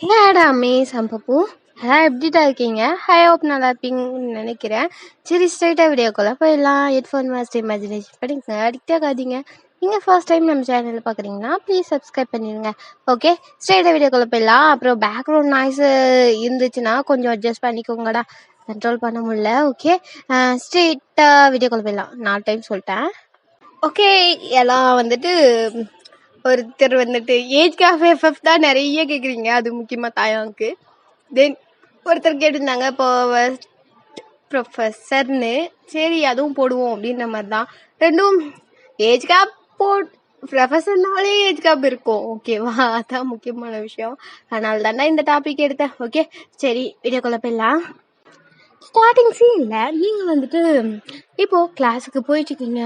ஏடா சம்பப்பு அதான் எப்படிடா இருக்கீங்க? ஹை ஹோப் நல்லா இருப்பீங்கன்னு நினைக்கிறேன். சரி, ஸ்ட்ரைட்டாக வீடியோக்குள்ள போயிடலாம். ஹெட்ஃபோன் மாஸ்டர் இமேஜினேஷன் படிங்க, அடிக்ட் ஆகாதீங்க. நீங்கள் ஃபர்ஸ்ட் டைம் நம்ம சேனலில் பார்க்குறீங்கன்னா ப்ளீஸ் சப்ஸ்கிரைப் பண்ணிடுங்க. ஓகே, ஸ்ட்ரைட்டாக வீடியோக்குள்ளே போயிடலாம். அப்புறம் பேக்ரவுண்ட் நாய்ஸ் இருந்துச்சுன்னா கொஞ்சம் அட்ஜஸ்ட் பண்ணிக்கோங்கடா, கண்ட்ரோல் பண்ண முடியல. ஓகே, ஸ்ட்ரெயிட்டாக வீடியோக்குள்ளே போயிடலாம். 4 டைம் சொல்லிட்டேன். ஓகே, எல்லாம் வந்துட்டு ஒருத்தர் வந்துட்டு ஏஜ் கேஃபே எஃப்எஃப் தான் நிறைய கேட்குறீங்க, அது முக்கியமாக தாயாவுக்கு. தென் ஒருத்தர் கேட்டிருந்தாங்க இப்போ ப்ரொஃபஸர்னு. சரி, அதுவும் போடுவோம் அப்படின்ற மாதிரி தான். ரெண்டும் ஏஜ் கேப் ப்ரொஃபஸர்னாலே ஏஜ் கேப் இருக்கும். ஓகேவா, அதான் முக்கியமான விஷயம். அதனால தானே இந்த டாபிக் எடுத்தேன். ஓகே, சரி வீடியோக்குள்ள போயிடலாம். ஸ்டார்டிங் சீனில் நீங்கள் வந்துட்டு இப்போது கிளாஸுக்கு போயிட்டுருக்கீங்க.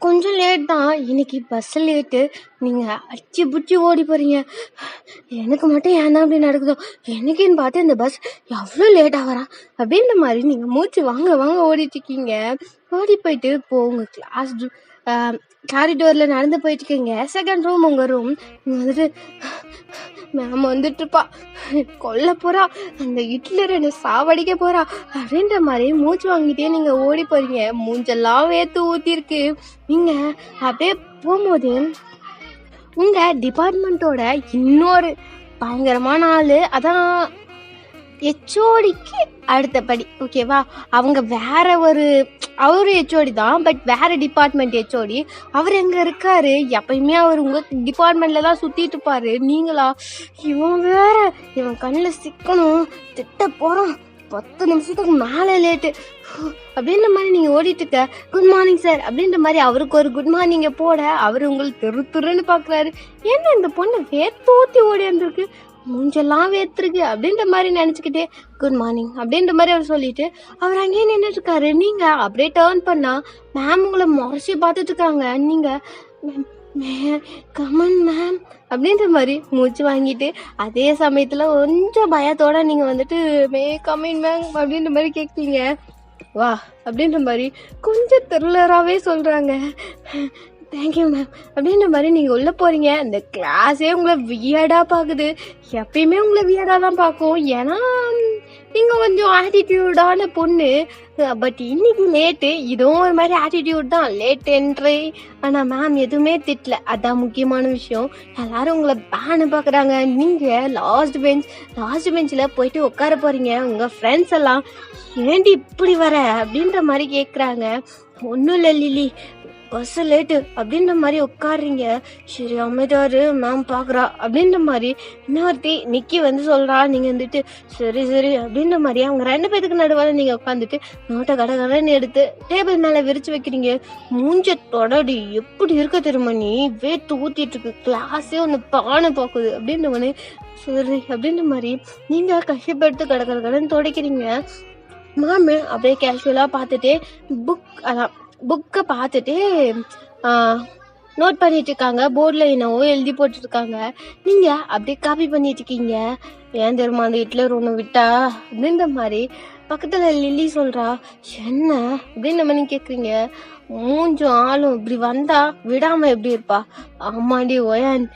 கொஞ்சம் லேட் தான், இன்னைக்கு பஸ்ஸு லேட்டு. நீங்கள் அடிச்சு பிடிச்சி ஓடி போகிறீங்க. எனக்கு மட்டும் ஏன் தான் அப்படி நடக்குதோ, எனக்குன்னு பார்த்து இந்த பஸ் எவ்வளோ லேட் ஆகிறா அப்படின்ற மாதிரி நீங்கள் மூச்சு வாங்க வாங்க ஓடிட்டுருக்கீங்க. ஓடி போயிட்டு இப்போது உங்கள் கிளாஸ் காரிடோரில் நடந்து போயிட்டுருக்கீங்க. செகண்ட் ரூம் உங்கள் ரூம். நீங்கள் வந்துட்டு மேம் வந்துட்டுருப்பா, கொல்ல போகிறா, அந்த ஹிட்லர் என்னை சாவடிக்க போகிறா அப்படின்ற மாதிரி மூச்சு வாங்கிட்டே நீங்கள் ஓடி போகிறீங்க. மூஞ்செல்லாம் வேர்த்து ஊற்றிருக்கு. நீங்கள் அப்படியே போகும்போது உங்கள் டிபார்ட்மெண்ட்டோட இன்னொரு பயங்கரமான ஆள், அதான் ஹெச்ஓடிக்கு அடுத்தபடி. ஓகேவா, அவங்க வேற அவரு ஹெச்ஓடி தான், பட் வேற டிபார்ட்மெண்ட் ஹெச்ஓடி. அவர் எங்கே இருக்காரு? எப்பயுமே அவர் உங்கள் டிபார்ட்மெண்ட்டில் தான் சுற்றிட்டு இருப்பாரு. நீங்களா, இவன் வேற, இவன் கண்ணில் சிக்கணும், திட்ட போகிறோம், 10 நிமிஷத்துக்கு மேலே லேட்டு அப்படின்ற மாதிரி நீங்கள் ஓடிட்டு இருக்க. குட் மார்னிங் சார் அப்படின்ற மாதிரி அவருக்கு ஒரு குட் மார்னிங்கை போட அவர் உங்களுக்கு துருன்னு பார்க்குறாரு. என்ன இந்த பொண்ணு வேர்த்தூத்தி ஓடி வந்திருக்கு, மூஞ்செல்லாம் வேர்த்துருக்கு அப்படின்ற மாதிரி நினச்சிக்கிட்டே குட் மார்னிங் அப்படின்ற மாதிரி அவர் சொல்லிட்டு அவர் அங்கேயே நின்றுட்டு இருக்காரு. நீங்கள் அப்படியே டேர்ன் பண்ணால் மேம் உங்களை முறைச்சி பார்த்துட்டு இருக்காங்க. நீங்கள் கமன் மேம் அப்படின்ற மாதிரி மூச்சு வாங்கிட்டு அதே சமயத்தில் கொஞ்சம் பயத்தோட நீங்கள் வந்துட்டு மே கமின் மேம் அப்படின்ற மாதிரி கேட்குறீங்க. வா அப்படின்ற மாதிரி கொஞ்சம் த்ரில்லராகவே சொல்கிறாங்க. தேங்க்யூ மேம் அப்படின்ற மாதிரி நீங்கள் உள்ளே போகிறீங்க. அந்த கிளாஸே உங்களை வியர்டாக பார்க்குது. எப்பயுமே உங்களை வியர்டாக தான் பார்க்கும், ஏன்னா நீங்கள் கொஞ்சம் ஆட்டிடியூடான பொண்ணு. பட் இன்னைக்கு லேட்டு, இதுவும் ஒரு மாதிரி ஆட்டிடியூட் தான், லேட் என்ட்ரி. ஆனால் மேம் எதுவுமே திட்டல, அதான் முக்கியமான விஷயம். எல்லாரும் உங்களை பேனு பார்க்குறாங்க. நீங்கள் லாஸ்ட் பெஞ்சில் போயிட்டு உட்கார போகிறீங்க. உங்கள் ஃப்ரெண்ட்ஸ் எல்லாம் ஏண்டி இப்படி வர அப்படின்ற மாதிரி கேட்குறாங்க. ஒன்றும் இல்லை லில்லி, பஸ்ஸு லேட்டு அப்படின்ற மாதிரி உட்காடுறீங்க. சரி அமைதாரு, மேம் பார்க்குறா அப்படின்ற மாதிரி இன்னொருத்தி நிக்கி வந்து சொல்கிறா. நீங்கள் வந்துட்டு சரி சரி அப்படின்ற மாதிரி அவங்க 2 பேருக்கு நடுவால் நீங்கள் உட்காந்துட்டு நோட்டை கடன்னு எடுத்து டேபிள் மேலே விரிச்சு வைக்கிறீங்க. மூஞ்ச தொடடி எப்படி இருக்க தெரியுமா, நீ வேட்டு ஊற்றிட்டுருக்கு, கிளாஸே ஒன்று பானை பார்க்குது அப்படின்ற மாதிரி சரி அப்படின்ற மாதிரி நீங்கள் கஷ்டப்பட்டு கடன்னு துடைக்கிறீங்க. மேம் அப்படியே கேஷுவலாக பார்த்துட்டு புக்கை பார்த்துட்டு நோட் பண்ணிட்டு இருக்காங்க. போர்டில் என்னவோ எழுதி போட்டுருக்காங்க. நீங்கள் அப்படியே காப்பி பண்ணிட்டு இருக்கீங்க. ஏன் தெரியுமா, அந்த ஹிட்லர் ஒன்று விட்டா அப்படின்ற மாதிரி பக்கத்தில் லில்லி சொல்கிறா. என்ன அப்படின்னு நம்ம நீங்கள் கேட்குறீங்க. மூஞ்சும் ஆளும் இப்படி வந்தா விடாமல் எப்படி இருப்பா? ஆமாண்டி ஓயான்,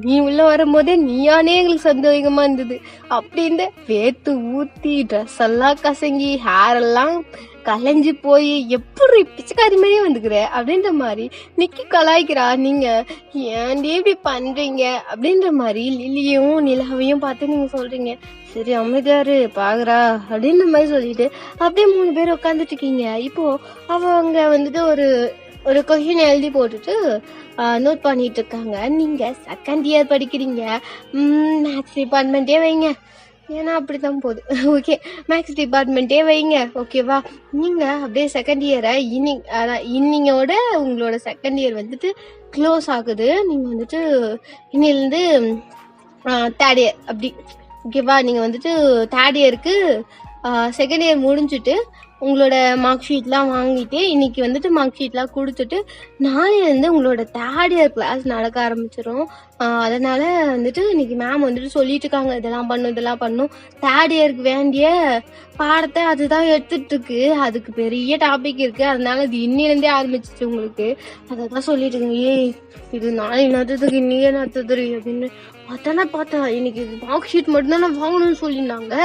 நீ உள்ளே வரும்போதே நீயானே எங்களுக்கு சந்தோஷமாக இருந்தது அப்படின்னு வேர்த்து ஊற்றி ட்ரெஸ் எல்லாம் கசங்கி ஹேர் எல்லாம் கலைஞ்சி போய் எப்படி பிச்சைக்காரி மாதிரியே வந்துக்கிற அப்படின்ற மாதிரி நிக்கி கலாய்க்கிறா. நீங்கள் ஏன்டி இப்படி பண்ணுறீங்க அப்படின்ற மாதிரி லில்லியும் நிலாவையும் பார்த்து நீங்கள் சொல்கிறீங்க. சரி அமைதியாரு பார்க்குறா அப்படின்ற மாதிரி சொல்லிட்டு அப்படியே 3 பேர் உட்காந்துட்டு இருக்கீங்க. இப்போது அவங்க வந்துட்டு ஒரு கொஷின் எழுதி போட்டுட்டு நோட் பண்ணிட்டு இருக்காங்க. நீங்கள் செகண்ட் இயர் படிக்கிறீங்க. மேக்ஸ் டிபார்ட்மெண்ட்டே வைங்க, ஏன்னா அப்படி தான் போகுது. ஓகே, மேக்ஸ் டிபார்ட்மெண்ட்டே வைங்க. ஓகேவா, நீங்கள் அப்படியே செகண்ட் இயரை இன்னிங்கோட உங்களோட செகண்ட் இயர் வந்துட்டு க்ளோஸ் ஆகுது. நீங்கள் வந்துட்டு இன்னிலேருந்து தேர்ட் இயர் அப்படி. ஓகேவா, நீங்கள் வந்துட்டு தேர்ட் இயருக்கு செகண்ட் இயர் முடிஞ்சுட்டு உங்களோட மார்க் ஷீட்லாம் வாங்கிட்டு இன்னைக்கு வந்துட்டு மார்க் ஷீட்லாம் கொடுத்துட்டு நாளையிலேருந்து உங்களோட தேர்ட் இயர் கிளாஸ் நடக்க ஆரம்பிச்சிடும். அதனால் வந்துட்டு இன்னைக்கு மேம் வந்துட்டு சொல்லிட்டு இருக்காங்க, இதெல்லாம் பண்ணும். தேர்ட் இயருக்கு வேண்டிய பாடத்தை அதுதான் எடுத்துகிட்ருக்கு. அதுக்கு பெரிய டாபிக் இருக்குது, அதனால அது இன்னிலேருந்தே ஆரம்பிச்சிச்சு உங்களுக்கு. அதை தான் சொல்லிட்டு இருக்கேன். ஏய், இது நாளை நடத்துறதுக்கு இன்னையே நடத்துது அப்படின்னு அதானே பார்த்தேன், இன்னைக்கு மார்க் ஷீட் மட்டும் தானே வாங்கணும்னு சொல்லியிருந்தாங்க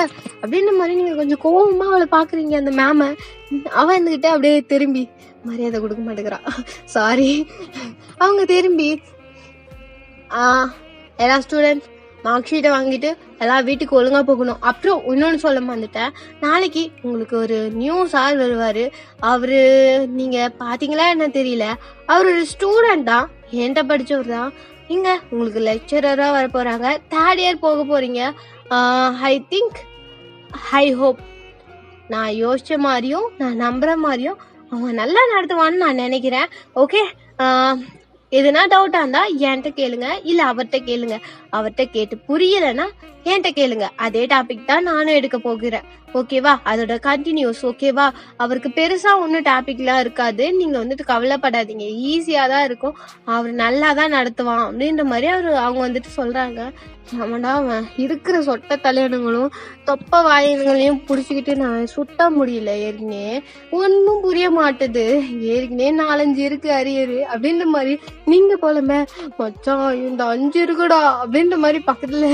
அப்படின்ற மாதிரி நீங்க கொஞ்சம் கோவமா அவளை பாக்குறீங்க அந்த மேம. அவன் இருந்துகிட்ட அப்படியே திரும்பி மரியாதை கொடுக்க மாட்டேங்கிறா, சாரி. அவங்க திரும்பி எல்லா ஸ்டூடெண்ட் மார்க் ஷீட்டை வாங்கிட்டு எல்லாம் வீட்டுக்கு ஒழுங்கா போகணும். அப்புறம் இன்னொன்னு சொல்ல வந்துட்டேன், நாளைக்கு உங்களுக்கு ஒரு நியூ சார் வருவாரு. அவரு நீங்க பாத்தீங்களா என்ன தெரியல, அவர் ஒரு ஸ்டூடெண்ட் தான், என்கிட்ட படிச்சவர் தான். இங்க உங்களுக்கு லெக்சரரா வர போறாங்க, 3rd இயர் போக போறீங்க. ஐ திங்க், ஐ ஹோப், நான் யோசிச்ச மாதிரியும் நான் நம்புற மாதிரியும் அவன் நல்லா நடத்துவான்னு நான் நினைக்கிறேன். ஓகே, எதுனா டவுட்டா இருந்தா என்கிட்ட கேளுங்க, இல்ல அவர்கிட்ட கேளுங்க. அவர்கிட்ட கேட்டு புரியலன்னா என்கிட்ட கேளுங்க. அதே டாபிக் தான் நானும் எடுக்க போகிறேன், ஓகேவா? அதோட கண்டினியூஸ், ஓகேவா? அவருக்கு பெருசா ஒன்னும் டாபிக்லாம் இருக்காது, நீங்க வந்துட்டு கவலைப்படாதீங்க, ஈஸியா தான் இருக்கும். அவர் நல்லா தான் நடத்துவான் அப்படின்ற மாதிரி அவங்க வந்துட்டு சொல்றாங்க. ஆமாண்டா, அவன் இருக்கிற சொட்ட தலையணுங்களும் தொப்ப வாயினங்களையும் புடிச்சுக்கிட்டு நான் சுட்ட முடியல. ஏற்கனவே ஒன்னும் புரிய மாட்டுது, ஏற்கனவே 4-5 இருக்கு அரியரு அப்படின்ற மாதிரி. நீங்க போலமே மச்சான் இந்த 5 இருக்குடா அப்படின்ற மாதிரி பக்கத்துல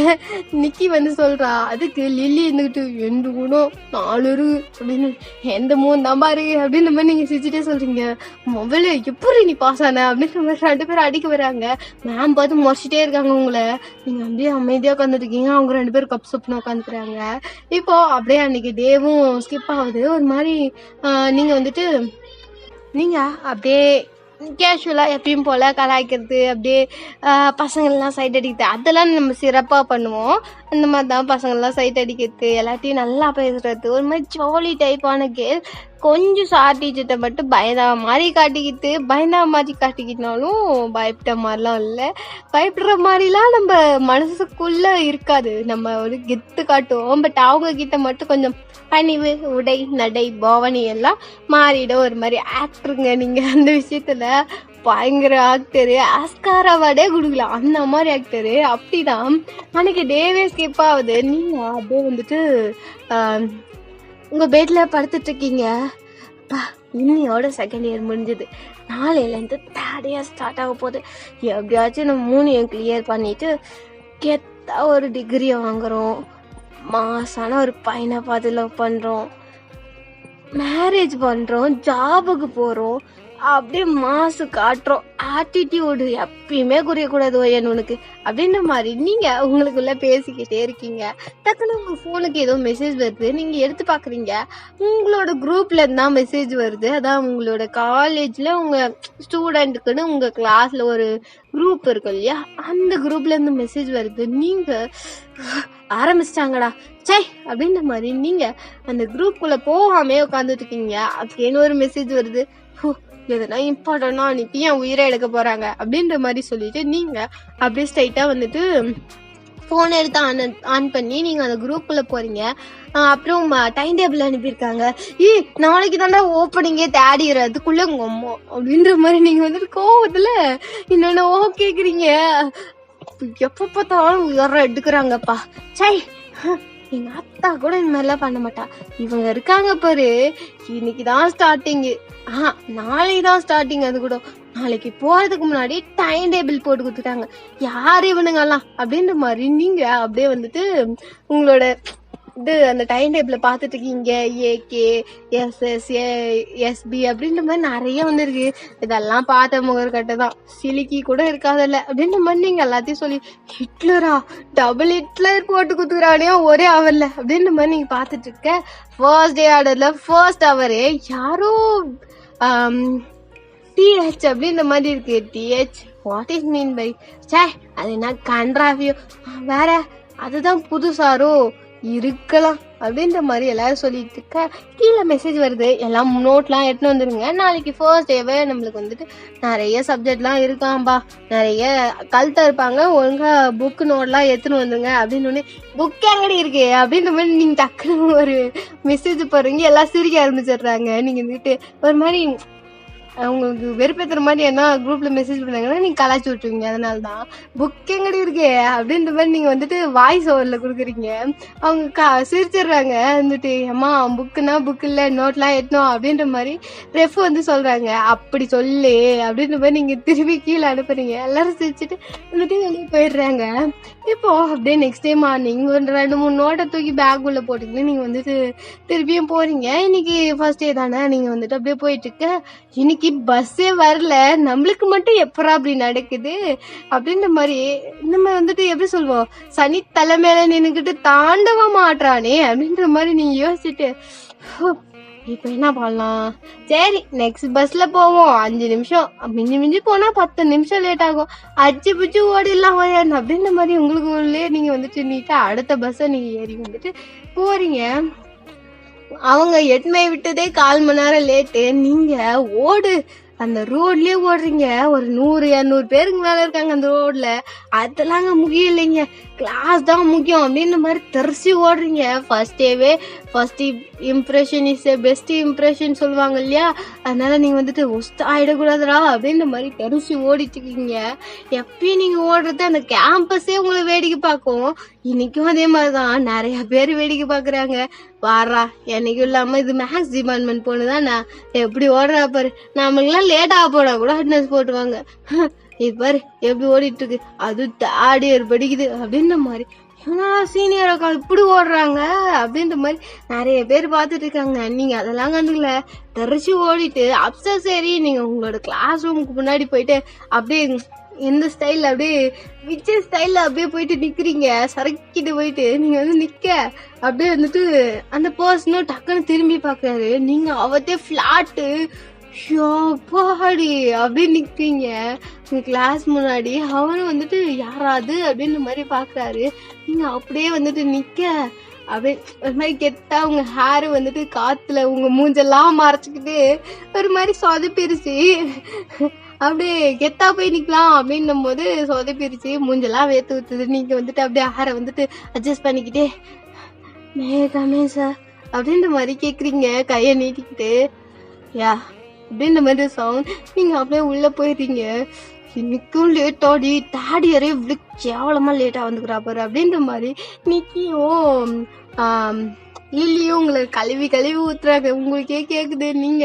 நிக்கி வந்து சொல்றா. அதுக்கு லில்லி இருந்துகிட்டு 2 குணம் 4 இருக்கு அப்படின்னு, எந்த 3 தான் பாரு அப்படின்ற மாதிரி நீங்க சிரிச்சுட்டே சொல்றீங்க. மொபைல எப்படி நீ பாஸ் ஆன அப்படின்ற மாதிரி 2 பேரும் அடிக்க வராங்க. மேம் பார்த்து முறைச்சிட்டே இருக்காங்க உங்களை. நீங்க அப்படியே அமைதியா உட்காந்துருக்கீங்க, அவங்க 2 பேரும் கப் சப்புன்னு உட்காந்துக்கிறாங்க. இப்போ அப்படியே அன்னைக்கு டேவும் ஸ்கிப் ஆகுது. ஒரு மாதிரி நீங்க வந்துட்டு நீங்க அப்படியே கேஷுவலா எப்பயும் போல கலாய்க்கிறது, அப்படியே பசங்கள்லாம் சைட் அடிக்கிறது, அதெல்லாம் நம்ம சிறப்பா பண்ணுவோம். அந்த மாதிரி தான் பசங்கள்லாம் சைட் அடிக்கிறது, எல்லாத்தையும் நல்லா பேசுறது, ஒரு மாதிரி ஜாலி டைப்பான கேள். கொஞ்சம் சார் டீச்சர்கிட்ட மட்டும் பயந்தா மாதிரி காட்டிக்கிட்டாலும் பயப்பட்ட மாதிரிலாம் இல்லை. பயப்படுற மாதிரிலாம் நம்ம மனசுக்குள்ள இருக்காது, நம்ம ஒரு கெத்து காட்டுவோம். பட் அவங்க கிட்ட மட்டும் கொஞ்சம் பணிவு, உடை, நடை, பாவனை எல்லாம் மாறிட. ஒரு மாதிரி ஆக்டருங்க நீங்க, அந்த விஷயத்துல பயங்கர ஆக்டரு, ஆஸ்கார் அவார்டே கொடுக்கலாம் அந்த மாதிரி ஆக்டரு. அப்படிதான் அன்னைக்கு டேவே ஸ்கிப் ஆகுது. நீங்க அப்படியே வந்துட்டு உங்க பெட்ல படுத்துட்டு இருக்கீங்க. இன்னையோட 2nd இயர் முடிஞ்சது, நாளையிலேருந்து 3rd இயர் ஸ்டார்ட் ஆக போகுது. எப்படியாச்சும் நம்ம 3 இயர் கிளியர் பண்ணிட்டு கெத்தா ஒரு டிகிரியை வாங்குறோம், மாசான ஒரு பையனை பார்த்து லவ் பண்றோம், மேரேஜ் பண்றோம், ஜாபுக்கு போறோம், அப்படியே மாசு காட்டுறோம். ஆட்டிடியூடு எப்பயுமே குறையக்கூடாது ஒய்யன் உனக்கு அப்படின்ற மாதிரி நீங்க உங்களுக்குள்ள பேசிக்கிட்டே இருக்கீங்க. டக்குன்னு உங்க போனுக்கு ஏதோ மெசேஜ் வருது, நீங்க எடுத்து பாக்குறீங்க. உங்களோட குரூப்ல இருந்தா மெசேஜ் வருது. அதான் உங்களோட காலேஜ்ல உங்க ஸ்டூடெண்ட்டுக்குன்னு உங்க கிளாஸ்ல ஒரு குரூப் இருக்கு இல்லையா, அந்த குரூப்ல இருந்து மெசேஜ் வருது. நீங்க ஆரம்பிச்சிட்டாங்கடா சை அப்படின்ற மாதிரி நீங்க அந்த குரூப்புக்குள்ள போகாமே உட்காந்துட்டு இருக்கீங்க. அதுக்கு ஒரு மெசேஜ் வருது, எதுனா இம்பார்ட்டன்டா அன்னைக்கு என் உயிரை எடுக்க போறாங்க அப்படின்ற மாதிரி சொல்லிட்டு நீங்க அப்படியே ஸ்ட்ரைட்டா வந்துட்டு போன் எடுத்து ஆன் பண்ணி நீங்க அந்த குரூப்புக்குள்ள போறீங்க. அப்புறம் டைம் டேபிள் அனுப்பியிருக்காங்க. நாளைக்கு தாண்டா ஓப்பனிங்கே தேடிடுற அதுக்குள்ள உங்க அம்மா அப்படின்ற மாதிரி நீங்க வந்துட்டு கோவத்துல என்னென்னவோ கேக்குறீங்க. எப்ப பார்த்தாலும் உயர எடுக்கிறாங்கப்பா. சை, எங்க அத்தா கூட இந்த மாதிரிலாம் பண்ண மாட்டா. இவங்க இருக்காங்க பாரு, இன்னைக்குதான் ஸ்டார்டிங், நாளைக்கு தான் ஸ்டார்டிங். அது கூட நாளைக்கு போறதுக்கு முன்னாடி டைம் டேபிள் போட்டு கொடுத்துட்டாங்க. யாரு இவனுங்கெல்லாம் அப்படின்ற மாதிரி நீங்க அப்படியே வந்துட்டு உங்களோட இது அந்த டைம் டேபிள பாத்துட்டு இருக்கீங்க. ஏகே, எஸ்எஸ், எஸ்பி அப்படின்ற மாதிரி நிறைய வந்துருக்கு. இதெல்லாம் பார்த்த முகர்கட்டை தான், சிலிக்கி கூட இருக்காதல்ல அப்படின்ற மாதிரி நீங்க எல்லாத்தையும் சொல்லி, ஹிட்லரா, டபுள் ஹிட்லர் போட்டு குத்துக்கிறானே ஒரே அவர்ல அப்படின்ற மாதிரி நீங்க பாத்துட்டு இருக்க. ஃபர்ஸ்ட் டே ஆர்டர்ல ஃபர்ஸ்ட் அவரே யாரோ டிஹெச் அப்படின்ற மாதிரி இருக்கு. DH what is mean by? சே, அது என்ன கண்ட்ராவியோ வேற, அதுதான் புதுசாரோ இருக்கலாம் அப்படின்ற மாதிரி எல்லாரும் சொல்லிட்டு இருக்க. கீழே மெசேஜ் வருது, எல்லாம் நோட்லாம் எடுத்துன்னு வந்துருங்க, நாளைக்கு ஃபர்ஸ்ட் டேவே நம்மளுக்கு வந்துட்டு நிறைய சப்ஜெக்ட்லாம் இருக்காம்பா, நிறைய கழுத்தா இருப்பாங்க, ஒழுங்கா புக்கு நோட்லாம் எடுத்துன்னு வந்துருங்க அப்படின்னு. புக் எங்கடி இருக்கு அப்படின்ற மாதிரி நீங்க டக்குன்னு ஒரு மெசேஜ் போடுறீங்க. எல்லாம் சிரிக்க ஆரம்பிச்சிடுறாங்க. நீங்க வந்துட்டு ஒரு மாதிரி உங்களுக்கு வெறுப்பேற்றுற மாதிரி என்ன குரூப்ல மெசேஜ் பண்ணாங்கன்னா நீங்க கலாய்ச்சி விட்டுருவீங்க. அதனால தான் புக் எங்கடி இருக்கு அப்படின்ற மாதிரி நீங்க வந்துட்டு வாய்ஸ் ஓவர்ல கொடுக்குறீங்க. அவங்க சிரிச்சிடுறாங்க வந்துட்டு, அம்மா புக்குன்னா புக் இல்ல நோட்லாம் எட்டணும் அப்படின்ற மாதிரி ரெஃப் வந்து சொல்றாங்க. அப்படி சொல்லு அப்படின்ற மாதிரி நீங்க திரும்பி கீழே அனுப்புறீங்க. எல்லாரும் சிரிச்சுட்டு வந்துட்டு வெளியே போயிடுறாங்க. இப்போ அப்படியே நெக்ஸ்ட் டே மார்னிங் ஒரு 2-3 நோட்டை தூக்கி பேக் உள்ள போட்டுக்கிட்டு நீங்க வந்துட்டு திருப்பியும் போறீங்க. இன்னைக்கு ஃபர்ஸ்ட் டே தானே, நீங்க வந்துட்டு அப்படியே போயிட்டு இருக்க. இன்னைக்கு பஸ்ஸே வரல, நம்மளுக்கு மட்டும் எப்பரா அப்படி நடக்குது அப்படின்ற மாதிரி நம்ம வந்துட்டு எப்படி சொல்வோம், சனி தலை மேல நின்னுக்கிட்டு தாண்டவ மாட்டானே அப்படின்ற மாதிரி நீங்க யோசிச்சுட்டு இப்ப என்ன பண்ணலாம், சரி நெக்ஸ்ட் பஸ்ல போவோம், 5 நிமிஷம் மிஞ்சி மிஞ்சி போனா 10 நிமிஷம் லேட் ஆகும், அச்சு பிச்சு ஓடிடலாம் அப்படின்ற மாதிரி உங்களுக்கு உள்ளே நீங்க வந்துட்டு நீட்டா அடுத்த பஸ்ஸை நீங்க ஏறி வந்துட்டு போறீங்க. அவங்க 8 மணி விட்டதே 1/4 மணி நேரம் லேட்டு. நீங்க ஓடு அந்த ரோட்லயே ஓடுறீங்க. ஒரு 100-200 பேருக்கு மேல இருக்காங்க அந்த ரோட்ல. அதெல்லாம் முக்கியம் இல்லைங்க, கிளாஸ் தான் முக்கியம் அப்படின்ற மாதிரி தெரிச்சு ஓடுறீங்க. ஃபர்ஸ்ட் டேவே first impression is best impression சொல்லுவாங்க இல்லையா, அதனால நீங்க வந்துட்டு ஒஸ்ட் ஆயிடக்கூடாதுடா அப்படின்ற மாதிரி தெரிச்சு ஓடிட்டு இருக்கீங்க. எப்பயும் நீங்க ஓடுறது அந்த கேம்பஸே உங்களை வேடிக்கை பார்க்கும். இன்னைக்கும் அதே மாதிரிதான் நிறைய பேர் வேடிக்கை பாக்குறாங்க. வாரா என்னைக்கும் இல்லாம இது மேக்ஸ் டிபார்ட்மெண்ட் போனுதான் நான் எப்படி ஓடுறா பாரு, நம்மளுக்குலாம் லேட் ஆக போனா கூட அட்டனன்ஸ் போட்டுவாங்க. இது பாரு எப்படி ஓடிட்டு இருக்கு, அது தேர்ட் இயர் படிக்குது அப்படின்ற மாதிரி. சீனியர் அக்கா இப்படி ஓடுறாங்க அப்படின்ற மாதிரி நிறைய பேர் பார்த்துட்டு இருக்காங்க. நீங்க அதெல்லாம் கண்டுக்கல, தெரிச்சு ஓடிட்டு அப்சர் சரி நீங்க உங்களோட கிளாஸ் ரூமுக்கு முன்னாடி போயிட்டு அப்படியே எந்த ஸ்டைல்ல அப்படியே விஜய் ஸ்டைல்ல அப்படியே போயிட்டு நிக்கிறீங்க. சரக்கிட்டு போயிட்டு நீங்க வந்து நிக்க அப்படியே வந்துட்டு அந்த பர்சனும் டக்குன்னு திரும்பி பாக்குறாரு. நீங்க அவத்தே பிளாட்டு பாடி அப்படியே நிக்கிறீங்க உங்க கிளாஸ் முன்னாடி. அவரும் வந்துட்டு யாராது அப்படின்ற மாதிரி பாக்குறாரு. நீங்க அப்படியே வந்துட்டு நிக்க அப்படியே ஒரு மாதிரி கெத்தா உங்க ஹேரு வந்துட்டு காத்துல உங்க மூஞ்செல்லாம் மறைச்சுக்கிட்டு ஒரு மாதிரி சொதப்பிருச்சு. அப்படியே கெத்தா போய் நிக்கலாம் அப்படின்னும் போது சொதப்பிருச்சு, மூஞ்செல்லாம் வேத்து ஊத்துது. நீங்க வந்துட்டு அப்படியே ஹேரை வந்துட்டு அட்ஜஸ்ட் பண்ணிக்கிட்டே மேகமே சார் அப்படின்ற மாதிரி கேக்குறீங்க கைய நீட்டிக்கிட்டு. யா அப்படின்ற மாதிரி சவுண்ட். நீங்க அப்படியே உள்ள போயிடுறீங்க. இன்னைக்கும் லேட் ஆடி தேர்ட் இயரே இவ்வளவு கேவலமா லேட்டா வந்துக்கிறா பாரு அப்படின்ற மாதிரி நிக்கியும் லில்லியும் உங்களை கழுவி கழுவி ஊத்துறாங்க. உங்களுக்கே கேக்குது. நீங்க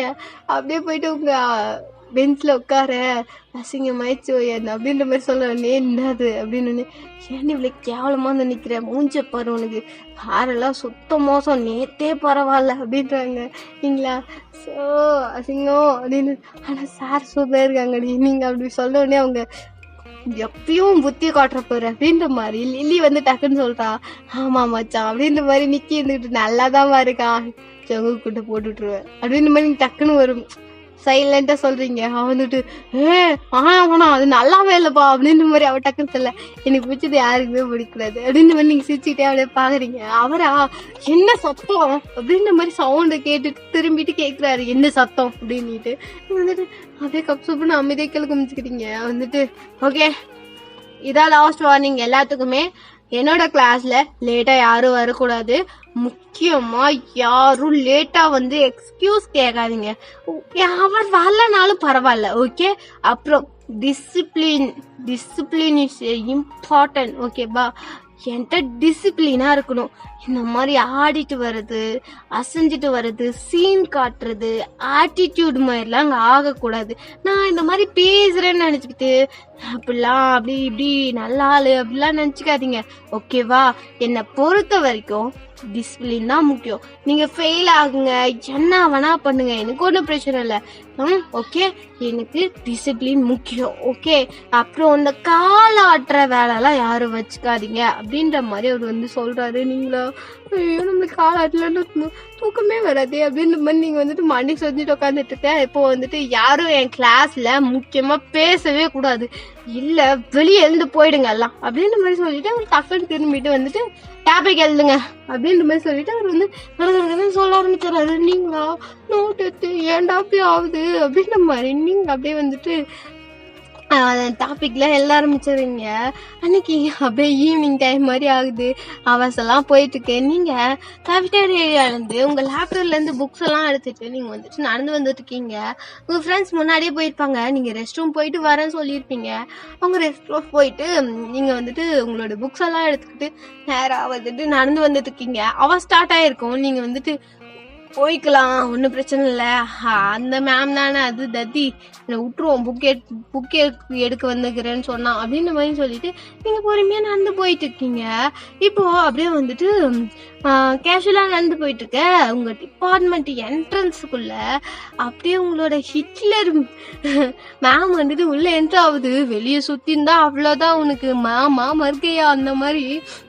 அப்படியே போயிட்டு உங்க பெஞ்ச்ல உட்கார அசிங்கமாயிடுச்சு என்ன அப்படின்ற மாதிரி சொல்றேன். என்னது அப்படின்னு, ஏன் இவ்வளவு கேவலமா வந்து நிக்கிறேன், மூஞ்ச பாரு உனக்கு ஹேரெல்லாம் சுத்த மோசம், நேத்தே பரவாயில்ல அப்படின்றாங்க. நீங்களா சோ அசிங்கம் அப்படின்னு. ஆனா சார் சூப்பரா இருக்காங்கடி. நீங்க அப்படி சொல்ல உடனே அவங்க எப்பயும் புத்திய காட்டுற போற அப்படின்ற மாதிரி லில்லி வந்து டக்குன்னு சொல்றா, ஆமா மச்சான் அப்படின்ற மாதிரி நிக்கி இருந்துட்டு நல்லாதான் இருக்கான், செங்கு கூட்ட போட்டு விட்டுருவேன் அப்படின்ற மாதிரி டக்குன்னு வரும். சைலண்டா சொல்றீங்க. அவன் வந்துட்டு ஆனா அது நல்லாவே இல்லப்பா அப்படின்ற மாதிரி அவ டக்குன்னு சொல்ல, எனக்கு பிடிச்சது யாருக்குமே பிடிக்கூடாது அப்படின்ற மாதிரி நீங்க சிரிச்சுக்கிட்டே அப்படியே பாக்குறீங்க. அவரா என்ன சத்தம் அப்படின்ற மாதிரி சவுண்ட கேட்டுட்டு திரும்பிட்டு கேக்குறாரு, என்ன சத்தம் அப்படின்னுட்டு வந்துட்டு அப்படியே கப் சூப்புன்னு அமைதியை கேள்வி குமிச்சுக்கிட்டீங்க. வந்துட்டு ஓகே இதான் லாஸ்ட் வார்னிங் எல்லாத்துக்குமே. என்னோட கிளாஸ்ல லேட்டா யாரும் வரக்கூடாது. முக்கியமா யாரும் லேட்டா வந்து எக்ஸ்கியூஸ் கேட்காதீங்க. அவர் வரலனாலும் பரவாயில்ல, ஓகே. அப்புறம் டிசிப்ளின் இஸ் இம்பார்ட்டன்ட், ஓகேவா. என்கிட்ட டிசிப்ளினா இருக்கணும். இந்த மாதிரி ஆடிட்டு வர்றது, அசைஞ்சிட்டு வர்றது, சீன் காட்டுறது, ஆட்டிடியூட் மாதிரிலாம் அங்கே ஆகக்கூடாது. நான் இந்த மாதிரி பேசுறேன்னு நினைச்சுக்கிட்டு அப்படிலாம் அப்படி இப்படி நல்லா ஆளு அப்படிலாம் நினைச்சுக்காதீங்க, ஓகேவா. என்னை பொறுத்த வரைக்கும் டிசிப்ளின் தான் முக்கியம். நீங்க ஃபெயில் ஆகுங்க, என்ன வேணா பண்ணுங்க, எனக்கு ஒன்றும் பிரச்சனை இல்லை. ஓகே, எனக்கு டிசிப்ளின் முக்கியம், ஓகே. அப்புறம் இந்த கால ஆட்டுற வேலைலாம் யாரும் வச்சுக்காதீங்க அப்படின்ற மாதிரி அவர் வந்து சொல்றாரு. நீங்களா ஐயோ நம்மளுக்கு கால ஆட்டலன்னு தூக்கமே வராது அப்படின்ற மாதிரி நீங்க வந்துட்டு மண்டி செஞ்சுட்டு உட்காந்துட்டு இருக்க. இப்போ வந்துட்டு யாரும் என் கிளாஸ்ல முக்கியமா பேசவே கூடாது, இல்ல வெளியே எழுந்து போயிடுங்க எல்லாம் அப்படின்ற மாதிரி சொல்லிட்டு அவர் டக்குன்னு திரும்பிட்டு வந்துட்டு டாபிக் எழுதுங்க அப்படின்ற மாதிரி சொல்லிட்டு அவர் வந்து சொல்ல ஆரம்பிச்சாரு. நீங்களா நோட் எடுத்து ஏன்டா அப்படி ஆகுது அப்படின்ற மாதிரி நீங்க அப்படியே வந்துட்டு டாபிக்ல எல்லாம் ஆரம்பிச்சிடுறீங்க. அன்னைக்கு அப்படியே ஈவினிங் டைம் மாதிரி ஆகுது, அவசெல்லாம் போயிட்டு இருக்கு. நீங்க கேஃபிட்டேரியாலேருந்து உங்க லேப்டாப்ல இருந்து புக்ஸ் எல்லாம் எடுத்துட்டு நீங்க வந்துட்டு நடந்து வந்துட்டு இருக்கீங்க. உங்க ஃப்ரெண்ட்ஸ் முன்னாடியே போயிருப்பாங்க, நீங்க ரெஸ்ட் ரூம் போயிட்டு வரேன்னு சொல்லியிருப்பீங்க. அவங்க ரெஸ்ட் ரூம் போயிட்டு நீங்க வந்துட்டு உங்களோட புக்ஸ் எல்லாம் எடுத்துக்கிட்டு நேராக வந்துட்டு நடந்து வந்துட்டு இருக்கீங்க. அவ ஸ்டார்ட் ஆயிருக்கும், நீங்க வந்துட்டு போய்க்கலாம், ஒன்றும் பிரச்சனை இல்லை, அந்த மேம் தானே அது தத்தி, விட்டுருவோம், புக்கே எடுக்க வந்துக்கிறேன்னு சொன்னான் அப்படின்ற மாதிரி சொல்லிட்டு நீங்கள் பொறுமையாக நடந்து போயிட்டு இருக்கீங்க. இப்போ அப்படியே வந்துட்டு கேஷுவலாக நடந்து போயிட்டு இருக்க உங்கள் டிபார்ட்மெண்ட் என்ட்ரன்ஸுக்குள்ள அப்படியே உங்களோட ஹிட்லர் மேம் வந்துட்டு உள்ள என்ட்ரு ஆகுது. வெளியே சுற்றிருந்தா அவ்வளோதான் உனக்கு மாமா மறுக்கையா அந்த மாதிரி.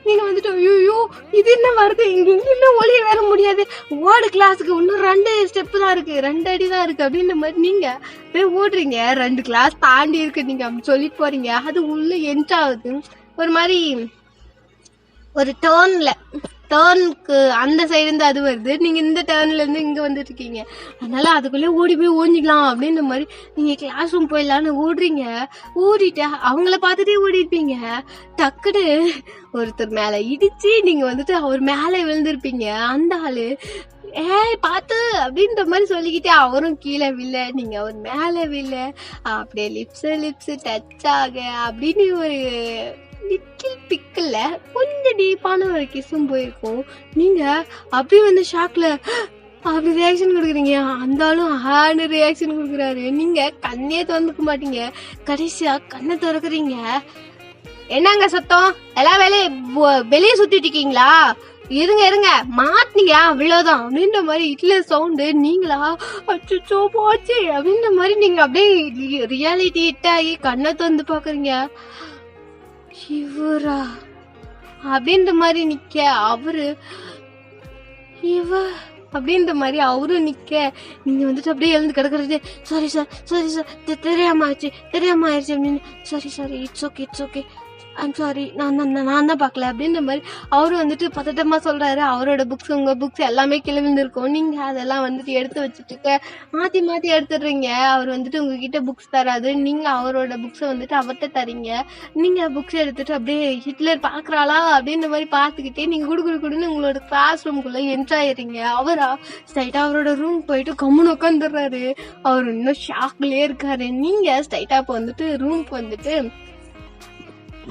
நீங்கள் வந்துட்டு ஐயோ இது என்ன வருது, இங்கே இன்னும் ஒளிய வேற முடியாது, ஓடு கிளாஸுக்கு இன்னும் 2 ஸ்டெப்பு தான் இருக்கு, 2 அடி தான் இருக்கு அப்படின்ற மாதிரி நீங்க போய் ஓடுறீங்க. 2 கிளாஸ் தாண்டி இருக்கு, நீங்க அப்படி சொல்லிட்டு போறீங்க. அது உள்ள என்ட்ரு ஆகுது. ஒரு மாதிரி ஒரு டேர்னுக்கு அந்த சைடு இருந்து அது வருது, நீங்க இந்த டேர்ன்ல இருந்து இங்க வந்துட்டு இருக்கீங்க. அதனால அதுக்குள்ளே ஓடி போய் ஓடிக்கலாம் அப்படின்ற மாதிரி நீங்க கிளாஸ் ரூம் போயிடலான்னு ஓடுறீங்க. ஓடிட்டு அவங்கள பார்த்துட்டே ஓடி இருப்பீங்க. டக்குன்னு ஒருத்தர் மேல இடிச்சு நீங்க வந்துட்டு அவர் மேல விழுந்திருப்பீங்க. அந்த ஆளு ஏய் பார்த்து அப்படின்ற மாதிரி சொல்லிக்கிட்டே அவரும் கீழே வில்ல, நீங்க அவர் மேல வில்ல, அப்படியே லிப்ஸ் டச் ஆக அப்படின்னு ஒரு லிட்டில் பிக்கல்ல கொஞ்சம் டீப்பான ஒரு கிஸும் போயிருக்கும். நீங்க அப்படியே வந்து ஷாக்ல அப்படி ரியாக்ஷன் கொடுக்குறீங்க. அந்த ஆளும் ஹார்டு ரியாக்ஷன் கொடுக்குறாரு. நீங்க கண்ணே திறந்துக்க மாட்டீங்க. கடைசியா கண்ணை திறக்குறீங்க. என்னங்க சத்தம், எல்லாம் வெளியே சுத்திட்டு இருக்கீங்களா, இருங்க மாட்டினீங்க அவ்வளவுதான் அப்படின்ற மாதிரி ஹிட்லர் சவுண்டு. நீங்களா அச்சோ போச்சு அப்படின்ற மாதிரி நீங்க அப்படியே ரியாலிட்டி ஹிட் ஆகி கண்ணை திறந்து பாக்குறீங்க. இவரா அப்படின்ற மாதிரி நிக்க, அவரு இவ அப்படின்ற மாதிரி அவரும் நிக்க, நீங்க வந்துட்டு அப்படியே எழுந்து கிடக்குறது. சாரி சார் தெரியாம ஆயிடுச்சு அப்படின்னு. Sorry it's okay I'm sorry, நான் தான் பார்க்கல அப்படின்ற மாதிரி அவரும் வந்துட்டு பதட்டமா சொல்றாரு. அவரோட புக்ஸ் உங்க புக்ஸ் எல்லாமே கிளம்பிருக்கும். நீங்க அதெல்லாம் வந்துட்டு எடுத்து வச்சுட்டு மாத்தி எடுத்துடுறீங்க. அவர் வந்துட்டு உங்ககிட்ட புக்ஸ் தராது, நீங்க அவரோட புக்ஸை வந்துட்டு அவர்கிட்ட தரீங்க. நீங்க புக்ஸ் எடுத்துட்டு அப்படியே ஹிட்லர் பாக்குறாளா அப்படின்ற மாதிரி பார்த்துக்கிட்டே நீங்க குடுன்னு உங்களோட கிளாஸ் ரூம்குள்ள என்ட்ரு ஆயிடுறீங்க. அவரா ஸ்ட்ரைட்டா அவரோட ரூம் போயிட்டு கம்முன்னு உட்காந்துடுறாரு. அவர் இன்னும் ஷாக்லயே இருக்காரு. நீங்க ஸ்ட்ரைட்டா இப்போ வந்துட்டு ரூம்க்கு வந்துட்டு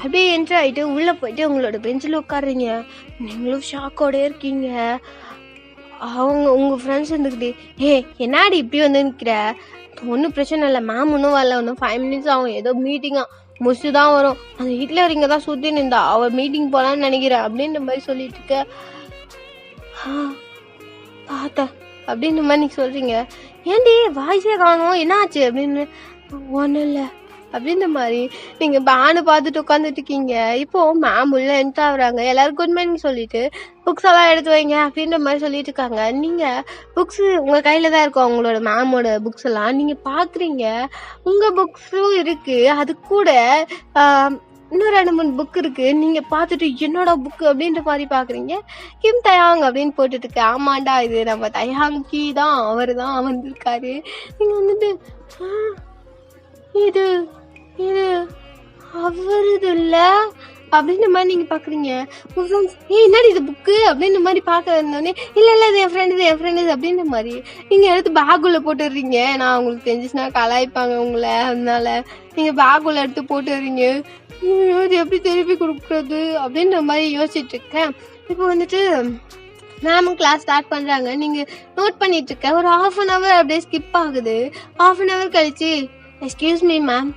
அப்படியே என்ட்ரு ஆகிட்டு உள்ளே போயிட்டு உங்களோட பெஞ்சில் உட்காடுறீங்க. நீங்களும் ஷாக்கோட இருக்கீங்க. உங்கள் ஃப்ரெண்ட்ஸ் இருந்துக்கிட்டே என்னாடி இப்படி வந்து நிற்கிற, ஒன்றும் பிரச்சனை இல்லை, மேம் ஒன்றும் வரல, ஒன்றும் 5 மினிட்ஸ் ஆகும், ஏதோ மீட்டிங்கா முடிச்சு தான் வரும், அந்த ஹிட்லர் இங்கே தான் சுற்றி நின்றா, அவள் மீட்டிங் போகலான்னு நினைக்கிறேன் அப்படின்ற மாதிரி சொல்லிட்டு இருக்க. பார்த்தேன் அப்படின்ற மாதிரி நீங்கள் சொல்கிறீங்க. ஏன்டி வாய்ஸே காணும், என்னாச்சு அப்படின்னு. ஒன்றும் இல்லை அப்படின்ற மாதிரி நீங்க பேனு பார்த்துட்டு உட்காந்துட்டு இருக்கீங்க. இப்போ மேம் உள்ள என்ட்ரு ஆகுறாங்க. எல்லாரும் குட் மார்னிங் சொல்லிட்டு புக்ஸ் எல்லாம் எடுத்து வைங்க அப்படின்ற மாதிரி சொல்லிட்டு இருக்காங்க. நீங்க புக்ஸ் உங்க கையில தான் இருக்கும், அவங்களோட மேமோட புக்ஸ் எல்லாம் நீங்க பாக்குறீங்க. உங்க புக்ஸும் இருக்கு, அது கூட இன்னும் 2-3 புக் இருக்கு. நீங்க பார்த்துட்டு என்னோட புக்கு அப்படின்ற மாதிரி பாக்குறீங்க. கிம் தயாங் அப்படின்னு போட்டுட்டு இருக்கு. ஆமாண்டா இது நம்ம தயாங் கி தான், அவரு தான் வந்திருக்காரு. நீங்க வந்துட்டு இது அவருது இல்ல அப்படின்ற மாதிரி நீங்க பாக்குறீங்க. என்னடி இது புக்கு அப்படின்ற மாதிரி பாக்க இருந்தோடனே இல்ல இது என் ஃப்ரெண்டு அப்படின்ற மாதிரி நீங்க எடுத்து பேக்குள்ள போட்டுடுறீங்க. நான் உங்களுக்கு தெரிஞ்சுச்சுன்னா கலாய்ப்பாங்க உங்களை, அதனால நீங்க பேக்குள்ள எடுத்து போட்டுடுறீங்க. இது எப்படி திருப்பி கொடுக்குறது அப்படின்ற மாதிரி யோசிச்சுட்டு இருக்கேன். இப்போ வந்துட்டு மேம் கிளாஸ் ஸ்டார்ட் பண்றாங்க. நீங்க நோட் பண்ணிட்டு இருக்க. ஒரு 1/2 hour அப்படியே ஸ்கிப் ஆகுது. 1/2 hour கழிச்சு excuse me ma'am.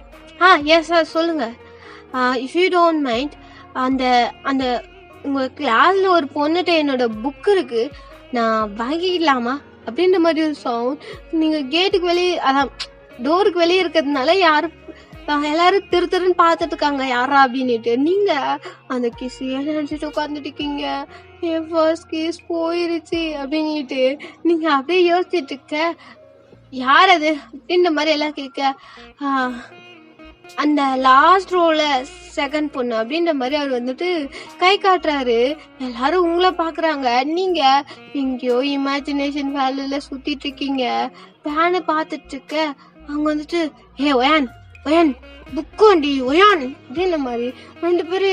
Yes sir சொல்லுங்க. இஃப் யூ டோன்ட் மைண்ட், அந்த உங்கள் கிளாஸில் ஒரு பொண்ணுகிட்ட என்னோட புக் இருக்கு, நான் வாங்கிக்கலாமா அப்படின்ற மாதிரி ஒரு சவுண்ட். நீங்கள் கேட்டுக்கு வெளியே, அதான் டோருக்கு வெளியே இருக்கிறதுனால எல்லாரும் திருன்னு பார்த்துட்டு இருக்காங்க யாரா அப்படின்னுட்டு. நீங்கள் அந்த கிஸ்ஸையே நினச்சிட்டு உட்காந்துட்டு இருக்கீங்க. என் ஃபர்ஸ்ட் கிஸ் போயிருச்சு அப்படின்னுட்டு நீங்கள் அப்படியே யோசிச்சுட்டு இருக்க. யார் அது அப்படின்ற மாதிரி எல்லாம் கேட்க, அந்த லாஸ்ட் ரோல செகண்ட் பொண்ணு அப்படின்ற மாதிரி அவர் வந்துட்டு கை காட்டுறாரு. எல்லாரும் உங்களை பாக்குறாங்க. நீங்க எங்கேயோ இமேஜினேஷன் வேலையில சுத்திட்டு இருக்கீங்க. வேனை பார்த்துட்டு இருக்க. அவங்க வந்துட்டு வேன் ஒயான் புக்கு வண்டி ஒயான் அப்படின்ற மாதிரி 2 பேரு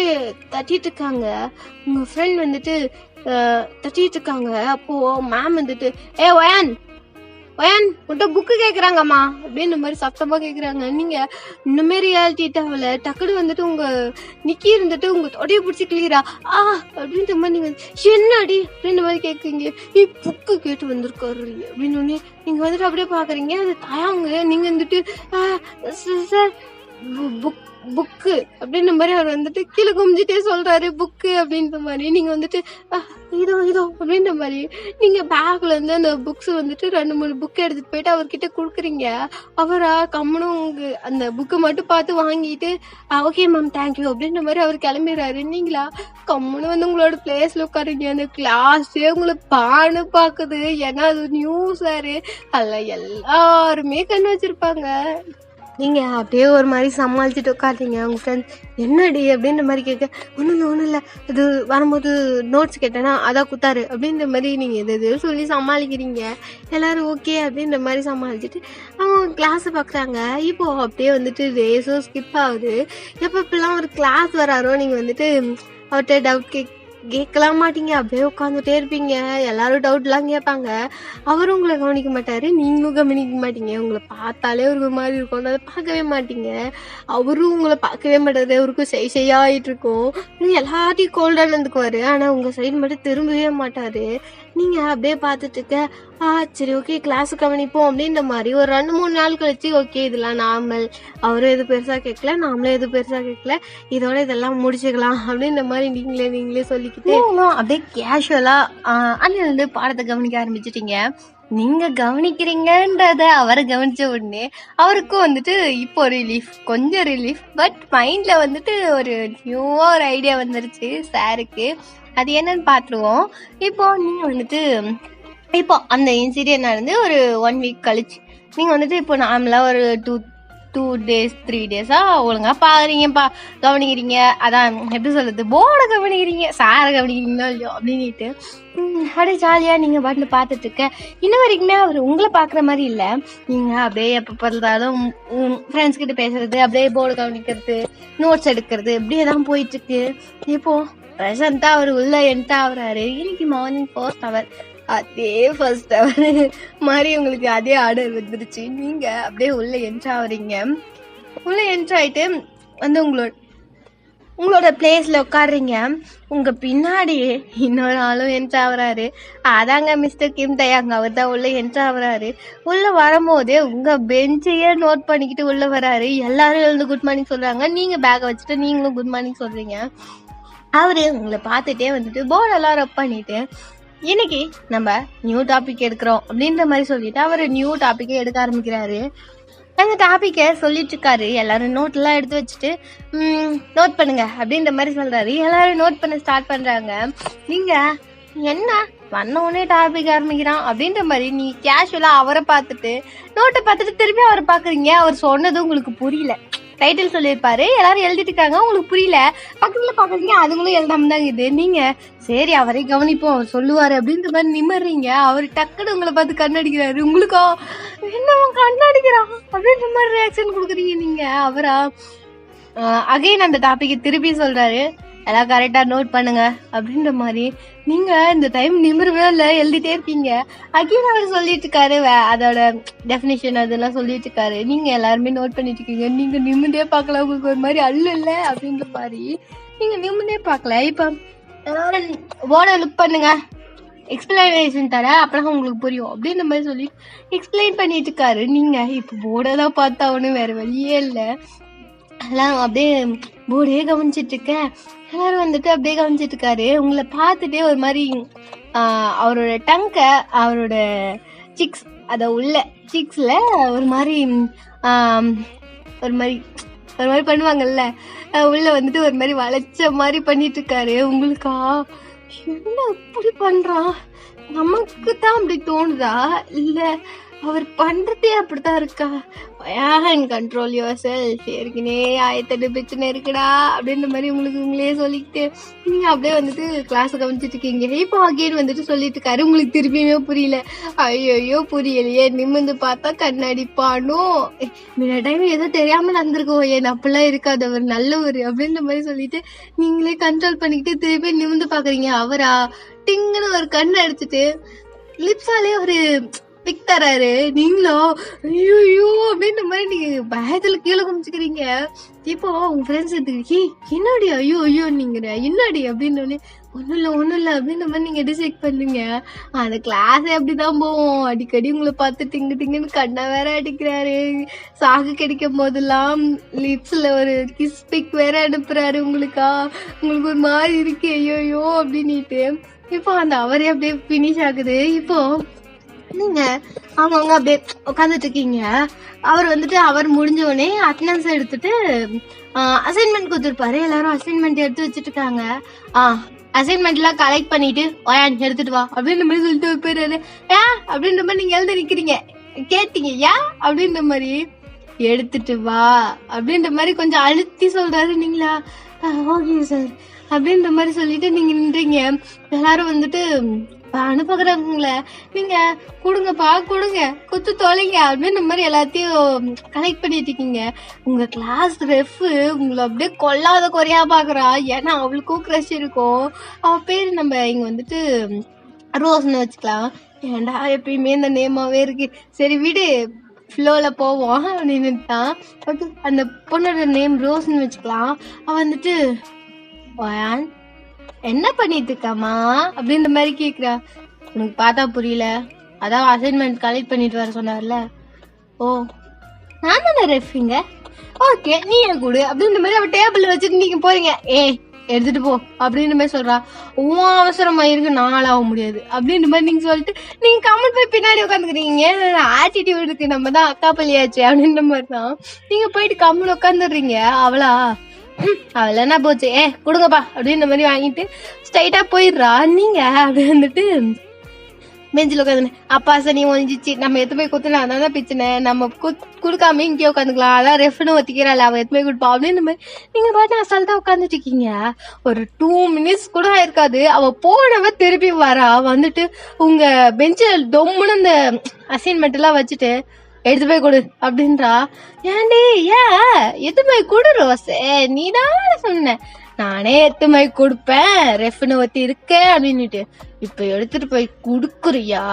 தட்டிட்டு இருக்காங்க. உங்க ஃப்ரெண்ட் வந்துட்டு தட்டிட்டு இருக்காங்க. அப்போ மேம் வந்துட்டு ஒயான் ஒயான் உன்ட்ட புக்கு கேக்குறாங்கம்மா அப்படின்ற மாதிரி சத்தமா கேக்குறாங்க. நீங்க இன்னுமே ரியாலிட்டி அவள டக்குனு வந்துட்டு உங்க நிக்கி இருந்துட்டு உங்க தொடைய பிடிச்சி கிளியரா அப்படின்ற மாதிரி நீங்க என்னடி அப்படின்ற மாதிரி கேக்குறீங்க. புக்கு கேட்டு வந்திருக்காரு அப்படின்னு நீங்க வந்துட்டு அப்படியே பாக்குறீங்க. அது தாயாங்க. நீங்க வந்துட்டு சார் புக்கு அப்படின்ற மாதிரி அவர் வந்துட்டு கீழே குமிஞ்சிட்டே சொல்றாரு புக்கு அப்படின்ற மாதிரி. நீங்க வந்துட்டு இதோ இதோ அப்படின்ற மாதிரி நீங்க பேக்ல இருந்து அந்த புக்ஸ் வந்துட்டு 2-3 புக் எடுத்துட்டு போயிட்டு அவர்கிட்ட கொடுக்குறீங்க. அவரா கம்மனும் அந்த புக்கை மட்டும் பார்த்து வாங்கிட்டு ஓகே மேம் தேங்க்யூ அப்படின்ற மாதிரி அவர் கிளம்பிடுறாரு. நீங்களா கம்மனு வந்து உங்களோட பிளேஸ்ல உட்காருங்க. அந்த கிளாஸே உங்களை பானு பாக்குது. ஏன்னா அது நியூ சாரு. அதுல எல்லாருமே கண்ணு வச்சிருப்பாங்க. நீங்க அப்படியே ஒரு மாதிரி சமாளிச்சுட்டு உட்காருங்க. உங்க ஃப்ரெண்ட்ஸ் என்னடி அப்படின்ற மாதிரி கேட்க ஒன்றும் இல்லை இது வரும்போது நோட்ஸ் கேட்டேன்னா அதான் குத்தாரு அப்படின்ற மாதிரி நீங்க எது சொல்லி சமாளிக்கிறீங்க. எல்லாரும் ஓகே அப்படின்ற மாதிரி சமாளிச்சுட்டு அவங்க கிளாஸை பார்க்குறாங்க. இப்போ அப்படியே வந்துட்டு ரேஸும் ஸ்கிப் ஆகுது. எப்பெல்லாம் ஒரு கிளாஸ் வராரோ நீங்க வந்துட்டு அவர்கிட்ட டவுட் கேட்கலாம் மாட்டீங்க. அப்படியே உட்காந்துட்டே இருப்பீங்க. எல்லாரும் டவுட்லாம் கேட்பாங்க. அவரும் உங்களை கவனிக்க மாட்டாரு, நீங்களும் கவனிக்க மாட்டீங்க. உங்களை பார்த்தாலே ஒரு மாதிரி இருக்கும், அதை பார்க்கவே மாட்டீங்க. அவரும் உங்களை பார்க்கவே மாட்டாரு, அவருக்கும் செய்யாயிட்டு இருக்கும். எல்லாத்தையும் கோல்டா இருந்துக்குவாரு. ஆனா உங்க சைடு மட்டும் திரும்பவே மாட்டாரு. நீங்க அப்படியே பார்த்துட்டு இருக்க சரி ஓகே கிளாஸ் கவனிப்போம் அப்படின்ற மாதிரி ஒரு 2-3 நாள் கழிச்சு ஓகே இதெல்லாம் நார்மல். அவரும் எதுவும் பெருசா கேட்கல, நாமளும் எதுவும் பெருசா கேட்கல, இதோட இதெல்லாம் முடிச்சுக்கலாம் அப்படின்ற மாதிரி நீங்களே சொல்லிக்கிட்டு அப்படியே கேஷுவலா அன்னில இருந்து பாடத்தை கவனிக்க ஆரம்பிச்சிட்டீங்க. நீங்க கவனிக்கிறீங்கன்றத அவரை கவனிச்ச உடனே அவருக்கும் வந்துட்டு இப்போ கொஞ்சம் ரிலீஃப். பட் மைண்ட்ல வந்துட்டு ஒரு நியூவா ஒரு ஐடியா வந்துருச்சு சாருக்கு. அது என்னன்னு பாத்துருவோம். இப்போ நீங்க வந்துட்டு இப்போ அந்த இன்சிடென்ட் நடந்து ஒரு 1 வீக் கழிச்சு நீங்க வந்துட்டு இப்போ நார்மலா ஒரு 2 days 3 days ஒழுங்கா பாக்குறீங்கப்பா, கவனிக்கிறீங்க. அதான் எப்படி சொல்றது, போர்டை கவனிக்கிறீங்க, சாரை கவனிக்கிறீங்களோ இல்லையோ அப்படின்ட்டு அப்படியே ஜாலியா நீங்க பாட்டுல பாத்துட்டு இருக்க. இன்ன வரைக்குமே அவர் உங்களை பாக்குற மாதிரி இல்ல. நீங்க அப்படியே எப்ப பார்த்தாலும் ஃப்ரெண்ட்ஸ் கிட்ட பேசுறது, அப்படியே போர்டு கவனிக்கிறது, நோட்ஸ் எடுக்கிறது, இப்படியே தான் போயிட்டு இருக்கு. இப்போ ப்ரெசண்டா அவர் உள்ள என்டர் ஆகுறாரு. இன்னைக்கு மார்னிங் 1st hour அதே 1st hour மாதிரி உங்களுக்கு அதே ஆர்டர் வந்துருச்சு. நீங்க அப்படியே உள்ள என்டர் ஆகுறீங்க. உள்ள என்டர் ஆயிட்டு வந்து உங்களோட பிளேஸ்ல உட்காடுறீங்க. உங்க பின்னாடி இன்னொரு ஆளும் என்டர் ஆகுறாரு. அதாங்க மிஸ்டர் கிம் தயாங்க. அவர் தான் உள்ள என்டர் ஆகுறாரு. உள்ள வரும்போதே உங்க பெஞ்சையே நோட் பண்ணிக்கிட்டு உள்ள வராரு. எல்லாரும் எழுந்து குட் மார்னிங் சொல்றாங்க. நீங்க பேக்கை வச்சுட்டு நீங்களும் குட் மார்னிங் சொல்றீங்க. அவரு உங்களை பார்த்துட்டே வந்துட்டு போர்டெல்லாம் ரப் பண்ணிட்டு இன்னைக்கு நம்ம நியூ டாபிக் எடுக்கிறோம் அப்படின்ற மாதிரி சொல்லிட்டு அவர் நியூ டாபிக்கை எடுக்க ஆரம்பிக்கிறாரு. அந்த டாபிக்கை சொல்லிட்டு இருக்காரு. எல்லாரும் நோட் எல்லாம் எடுத்து வச்சுட்டு நோட் பண்ணுங்க அப்படின்ற மாதிரி சொல்றாரு. எல்லாரும் நோட் பண்ண ஸ்டார்ட் பண்றாங்க. நீங்க என்ன வந்தவுடனே டாபிக் ஆரம்பிக்கிறான் அப்படின்ற மாதிரி நீ கேஷுவலா அவரை பார்த்துட்டு நோட்டை பார்த்துட்டு திரும்பி அவரை பாக்குறீங்க. அவர் சொன்னது உங்களுக்கு புரியல. டைட்டில் சொல்லியிருப்பாரு, எல்லாரும் எழுதிட்டு இருக்காங்க, உங்களுக்கு புரியல. பக்கத்துல பாக்குறீங்க, அதுங்களும் எழுதாம தான் இது. நீங்க சரி அவரை கவனிப்போம், அவர் சொல்லுவாரு அப்படின்ற மாதிரி நிம்மறீங்க. அவர் டக்குன்னு உங்களை பார்த்து கண்ணடிக்கிறாரு. உங்களுக்கா என்னவோ கண்ணடிக்கிறான் அப்படின்ற மாதிரி ரியாக்ஷன் கொடுக்குறீங்க. நீங்க அவரா அகைன் அந்த டாபிக்கை திருப்பி சொல்றாரு. எல்லாம் கரெக்டா நோட் பண்ணுங்க அப்படின்ற மாதிரி நீங்க இந்த டைம் நிமிரவே இல்லை, எழுதிட்டே இருக்கீங்க. அகைன் அவர் சொல்லிட்டு இருக்காரு, அதோட டெஃபினிஷன் அதெல்லாம் சொல்லிட்டு இருக்காரு. நீங்க எல்லாருமே நோட் பண்ணிட்டு இருக்கீங்க. நீங்க நிமிர்ந்தே பார்க்கல, உங்களுக்கு ஒரு மாதிரி அல்ல அப்படின்ற மாதிரி நீங்க நிமிர்ந்தே பார்க்கல. இப்ப போர்டை லுக் பண்ணுங்க, எக்ஸ்பிளனேஷன் தர அப்புறம் உங்களுக்கு புரியும் அப்படின்ற மாதிரி சொல்லி எக்ஸ்பிளைன் பண்ணிட்டு இருக்காரு. நீங்க இப்ப போர்டை தான் பார்த்தா ஒன்றும் வேற வழியே இல்லை. எல்லாம் அப்படியே போர்டே கவனிச்சிட்டு இருக்கேன். எல்லாரும் வந்துட்டு அப்படியே கவனிச்சிட்டு இருக்காரு. உங்களை பார்த்துட்டே ஒரு மாதிரி அவரோட டங்க அவரோட சிக்ஸ் அத உள்ள சிக்ஸ்ல ஒரு மாதிரி பண்ணுவாங்கல்ல, உள்ள வந்துட்டு ஒரு மாதிரி வளைச்ச மாதிரி பண்ணிட்டு இருக்காரு. உங்களுக்கா என்ன இப்படி பண்றான், நமக்கு தான் அப்படி தோணுதா இல்ல அவர் பண்றதே அப்படித்தான் இருக்கா. கண்ட்ரோல் யுவர் செல்ஃப், ஏற்கனவே ஆயத்தட்டு பிரச்சனை இருக்குடா அப்படின்ற மாதிரி உங்களுக்கு உங்களே சொல்லிக்கிட்டு நீங்க அப்படியே வந்துட்டு கிளாஸ் கவனிச்சிட்டு இருக்கீங்க. இப்போ அகைன் வந்துட்டு சொல்லிட்டு இருக்காரு. உங்களுக்கு திருப்பியுமே புரியல. ஐயோ புரியலையே. நிமிந்து பார்த்தா கண்ணாடி பாடும். முன்ன டைம் ஏதோ தெரியாம நடந்திருக்கோம். ஏன் அப்படிலாம் இருக்காது, அவர் நல்லவர் அப்படின்ற மாதிரி சொல்லிட்டு நீங்களே கண்ட்ரோல் பண்ணிக்கிட்டு திருப்பி நிமிந்து பாக்குறீங்க. அவரா டிங்குன்னு ஒரு கண்ணை அடிச்சுட்டு லிப்ஸாலே ஒரு பிக் தராரு. நீங்களோ ஐயோ அப்படின்ற மாதிரி நீங்க பயத்துல கீழே குமிச்சுக்கிறீங்க. இப்போ உங்க ஃப்ரெண்ட்ஸ் எடுத்துக்கிட்டு என்னடி ஐயோ ஐயோ நீங்க என்னடி அப்படின்னு ஒன்னும் இல்ல அப்படின்ற மாதிரி நீங்க டிசைட் பண்ணுங்க. அந்த கிளாஸே அப்படிதான் போவோம். அடிக்கடி உங்களை பார்த்து திங்குன்னு கண்ணை வேற அடிக்கிறாரு. சாகு கிடைக்கும் போதெல்லாம் லிப்ஸ்ல ஒரு கிஸ் பிக் வேற அனுப்புறாரு. உங்களுக்கு ஒரு மாதிரி இருக்கு ஐயோ அப்படின்னுட்டு. இப்போ அந்த அவரே அப்படியே பினிஷ் ஆகுது. இப்போ நீங்க அவங்க அப்படியே உட்காந்துட்டு இருக்கீங்க. அவர் வந்துட்டு அவர் முடிஞ்ச உடனே அட்டெண்டன்ஸ் எடுத்துட்டு அசைன்மெண்ட் கொடுத்துருப்பாரு. எல்லாரும் அசைன்மெண்ட் எடுத்து வச்சுட்டு இருக்காங்க. அசைன்மெண்ட் எல்லாம் கலெக்ட் பண்ணிட்டு எடுத்துட்டு வா அப்படின்ற மாதிரி சொல்லிட்டு போயிடுறாரு. ஏன் அப்படின்ற மாதிரி நீங்க எழுத நிக்கிறீங்க. கேட்டீங்க ஏன் அப்படின்ற மாதிரி எடுத்துட்டு வா அப்படின்ற மாதிரி கொஞ்சம் அழுத்தி சொல்றாரு. நீங்களா ஓகே சார் அப்படின்ற மாதிரி சொல்லிட்டு நீங்க நின்றீங்க. எல்லாரும் வந்துட்டு அனுப்புகிறவங்கள நீங்க கொடுங்கப்பா கொடுங்க குத்து தொலைங்க அப்படின்ற மாதிரி எல்லாத்தையும் கலெக்ட் பண்ணிட்டு இருக்கீங்க. உங்க கிளாஸ் ரெஃப் உங்களை அப்படியே கொல்லாத குறையா பாக்குறா. ஏன்னா அவளுக்கும் க்ரஷ் இருக்கும். அவ பேரு நம்ம இங்க வந்துட்டு ரோஸ்ன்னு வச்சுக்கலாம். ஏன்டா எப்பயுமே இந்த நேமாவே இருக்கு. சரி விடு ஃப்ளோல போவோம் அப்படின்னுட்டான். ஓகே அந்த பொண்ணோட நேம் ரோஸ்ன்னு வச்சுக்கலாம். அவ வந்துட்டு என்ன பண்ணிட்டு இருக்காமா அப்படின்ற மாதிரி கேக்குறா. உனக்கு பார்த்தா புரியல, அதான் அசைன்மெண்ட் கலெக்ட் பண்ணிட்டு வர சொன்னார்ல. ஓ நான் தானே ரெஃபிங்க. ஓகே நீ என் கூடு அப்படின்ற மாதிரி அவ டேபிள் வச்சுட்டு நீங்க போறீங்க. எடுத்துட்டு போ அப்படின்ற மாதிரி சொல்றா. அவசரமா இருக்கு நாள் ஆக முடியாது அப்படின்ற மாதிரி நீங்க சொல்லிட்டு நீங்க கமெண்ட் போய் பின்னாடி உட்காந்துக்கிறீங்க. ஆட்டிடியூட் இருக்கு, நம்ம தான் அக்கா பள்ளியாச்சு அப்படின்ற மாதிரிதான் நீங்க போயிட்டு கம்மல் உட்காந்துடுறீங்க. அவளா என்ன போச்சு கொடுங்கப்பா அப்படின்ற மாதிரி வாங்கிட்டு ஸ்ட்ரைட்டா போயிடுறா. நீங்க அப்படி வந்துட்டு பெஞ்சில் உட்காந்து அப்பா சனி ஒழிஞ்சிச்சு, நம்ம எத்து போய் குத்துனா அதான் பிரச்சனை, நம்ம குடுக்காம இங்கே உட்காந்துக்கலாம், அதான் ரெஃப்னு ஒத்திக்கிறாள் அவ எத்து போய் கொடுப்பா அப்படின்னு மாதிரி நீங்க பாட்டு அசால்ட்டா உட்காந்துட்டு இருக்கீங்க. ஒரு 2 minutes கூட இருக்காது, அவ போனவ திருப்பி வரா. வந்துட்டு உங்க பெஞ்சில் டொம்முன்னு இந்த அசைன்மெண்ட் எல்லாம் வச்சுட்டு எடுத்து போய் கொடு அப்படின்றா. ஏன்டி எத்து போய் கொடு ரோஸே, நீ தானே சொன்ன நானே எத்து போய் கொடுப்பேன் ரெஃப்னு ஒத்தி இருக்க அப்படின்னுட்டு. இப்ப எடுத்துட்டு போய் குடுக்குறியா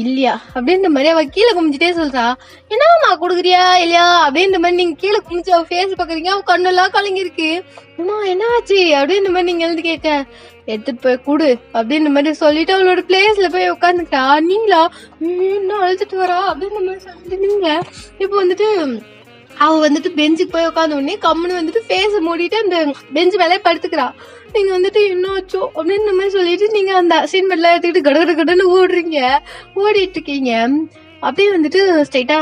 இல்லையா அப்படின்ற மாதிரி அவ கீழே குமிஞ்சிட்டே சொல்றா. என்னம்மா குடுக்குறியா இல்லையா அப்படின்ற மாதிரி நீங்க கீழே குமிச்சு அவ ஃபேஸ் பாக்குறீங்க. அவ கண்ணெல்லாம் கலங்கி இருக்கு. அம்மா என்ன ஆச்சு அப்படின்ற மாதிரி நீங்க எழுந்து கேட்க எடுத்துட்டு போய் குடு அப்படின்ற மாதிரி சொல்லிட்டு அவளோட பிளேஸ்ல போய் உட்காந்துட்டா. நீங்களா இன்னும் அழுதுட்டு வரா அப்படின்ற மாதிரி சொல்லிட்டு நீங்க இப்போ வந்துட்டு அவ வந்துட்டு பெஞ்சுக்கு போய் உட்காந்த உடனே கம்முன்னு வந்துட்டு ஃபேஸை மூடிட்டு அந்த பெஞ்சு மேலே படுத்துக்கிறா. நீங்க வந்துட்டு என்ன ஆச்சோ அப்படின்ற மாதிரி சொல்லிட்டு நீங்க அந்த அசைன்மெண்ட்லாம் எடுத்துக்கிட்டு கடன்னு ஓடிட்டு இருக்கீங்க. அப்படியே வந்துட்டு ஸ்ட்ரைட்டா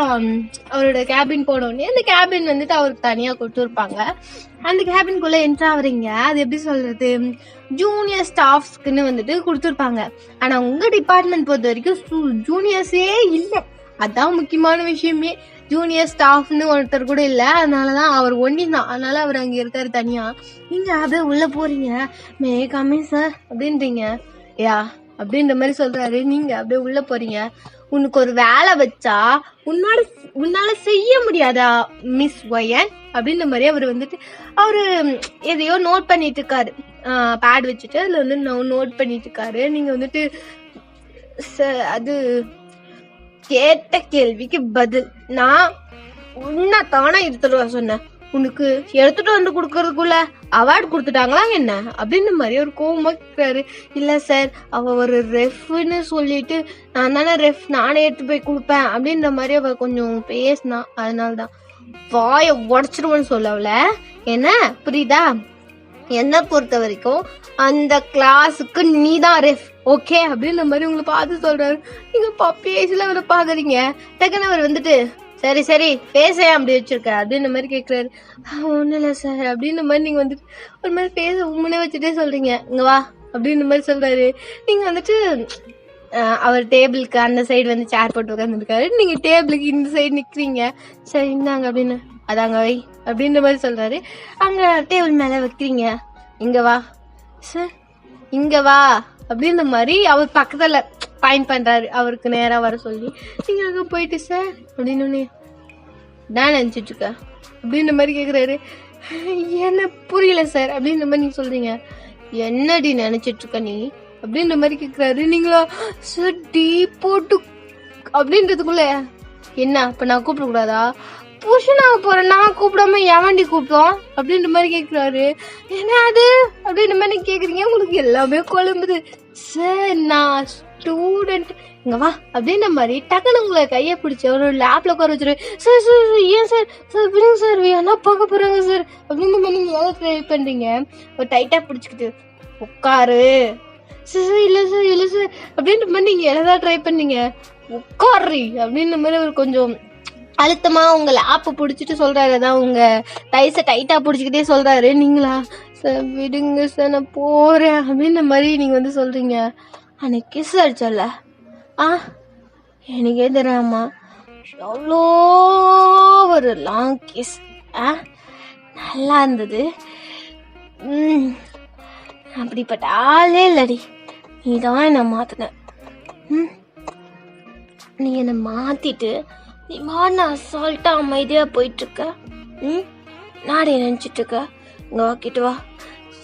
அவரோட கேபின் போன உடனே அந்த கேபின் வந்துட்டு அவருக்கு தனியா கொடுத்துருப்பாங்க. அந்த கேபின்குள்ள என்ட்ரா ஆகுறீங்க. அது எப்படி சொல்றது, ஜூனியர் ஸ்டாஃப்ஸ்க்குன்னு வந்துட்டு கொடுத்துருப்பாங்க. ஆனா உங்க டிபார்ட்மெண்ட் பொறுத்த வரைக்கும் ஜூனியர்ஸே இல்லை. அதான் முக்கியமான விஷயமே. ஜூனியர் ஸ்டாஃப்னு ஒருத்தர் கூட இல்ல. அதனாலதான் அவர் ஒன்னிதான், அதனால அவர் அங்க இருக்காரு தனியா. நீங்க அப்படியே உள்ள போறீங்க. மே கம்மி சார் அப்படின்றீங்க. அப்படின்ற மாதிரி சொல்றாரு. நீங்க அப்படியே உள்ள போறீங்க. உனக்கு ஒரு வேலை வச்சா உன்னால செய்ய முடியாதா மிஸ் ஒயன் அப்படின்ற மாதிரி அவர் வந்துட்டு அவரு எதையோ நோட் பண்ணிட்டு இருக்காரு. பேட் வச்சுட்டு அதுல வந்து நோட் பண்ணிட்டு இருக்காரு. நீங்க வந்துட்டு அது கேட்ட கேள்விக்கு பதில் நான் உன்னதானே எடுத்துட்டு வர சொன்னேன். உனக்கு எடுத்துட்டு வந்து குடுக்கறதுக்குள்ள அவார்டு கொடுத்துட்டாங்களா என்ன அப்படின்னு மாதிரி ஒரு கோவமா கேட்கிறாரு. இல்ல சார் அவ ஒரு ரெஃப்னு சொல்லிட்டு நான் தானே ரெஃப் நானே எடுத்து போய் கொடுப்பேன் அப்படின்ற மாதிரி அவ கொஞ்சம் பேசினா. அதனாலதான் வாய உடச்சிருவோன்னு சொல்ல அவள. என்ன புரியுதா? என்ன பொறுத்த வரைக்கும் அந்த கிளாஸுக்கு நீ தான் ரெஃப், ஓகே அப்படின்ற மாதிரி உங்களை பார்த்து சொல்றாரு. நீங்க பப்பேஜ்ல அவரை பாக்குறீங்க. டக்குன்னு அவர் வந்துட்டு சரி சரி பேச அப்படி வச்சிருக்க அப்படின்ற மாதிரி கேட்கிறாரு. ஒன்னும் இல்லை சார் அப்படின்ற மாதிரி நீங்க வந்துட்டு ஒரு மாதிரி பேச உண்மையே வச்சுட்டே சொல்றீங்க. இங்க வா அப்படின்ற மாதிரி சொல்றாரு. நீங்க வந்துட்டு அவர் டேபிளுக்கு அந்த சைடு வந்து சேர் போட்டு உட்காந்துருக்காரு, நீங்க டேபிளுக்கு இந்த சைடு நிக்கிறீங்க. சரி இந்தாங்க அப்படின்னு, அதாங்க வை அப்படின்ற மாதிரி சொல்றாரு. அங்க டேபிள் மேல வைக்கிறீங்க. இங்க வா சார், இங்க வா அப்படின்ற மாதிரி அவர் பக்கத்துல பாயிண்ட் பண்றாரு, அவருக்கு நேரா வர சொல்லி. நீங்க அங்க போயிட்டு சார் அப்படின்னு நான் நினைச்சிட்டு இருக்க அப்படின்ற மாதிரி கேக்குறாரு. என்ன புரியல சார் அப்படின்ற மாதிரி நீங்க சொல்றீங்க. என்னடி நினைச்சிட்டு இருக்க நீ அப்படின்ற மாதிரி கேக்குறாரு. நீங்களா சார் டீ போட்டு அப்படின்றதுக்குள்ள என்ன அப்ப நான் கூப்பிட கூடாதா, புருஷனாக போறேன் நான் கூப்பிடாம எவண்டி கூப்பிட்டோம் அப்படின்ற மாதிரி கேக்குறாரு. என்ன அது அப்படின்ற மாதிரி கேக்குறீங்க, உங்களுக்கு எல்லாமே குழம்புது. சார் நான் ஸ்டூடெண்ட், இங்க வா அப்படின்ற மாதிரி டக்குனு உங்களை கையை பிடிச்சி ஒரு லேப்ல உட்கார வச்சிரு. சார் சார் ஏன் சார் சார் விடுங்க சார், என்ன பார்க்க போறாங்க சார் அப்படின்ற மாதிரி நீங்க எதாவது ட்ரை பண்றீங்க. ஒரு டைட்டா பிடிச்சிக்கிட்டு உட்காரு சார், இல்ல சார் இல்ல சார் அப்படின்ற மாதிரி நீங்க எதாவது ட்ரை பண்ணீங்க. உட்காரி அப்படின்ற மாதிரி ஒரு கொஞ்சம் அழுத்தமா உங்க லேப்பை பிடிச்சிட்டு சொல்றாரு. அதான் உங்க டைஸை டைட்டா பிடிச்சிக்கிட்டே சொல்றாரு. நீங்களா சார் விடுங்க சார் நான் போறேன் அப்படின்ற மாதிரி நீங்க வந்து சொல்றீங்க. அன்னைக்கு கிஸ் அடிச்சல எனக்கே தெரியாமா எவ்வளோ ஒரு லாங் கிஸ், நல்லா இருந்தது. அப்படிப்பட்ட ஆளே இல்லடி, நீதான் என்ன மாத்தின. நீ என்னை மாத்திட்டு நீ மாறின அசால்ட்டா அமைதியா போயிட்டு இருக்க. நாடே நினைச்சிட்டு இருக்க. இங்க வா கிட்ட வா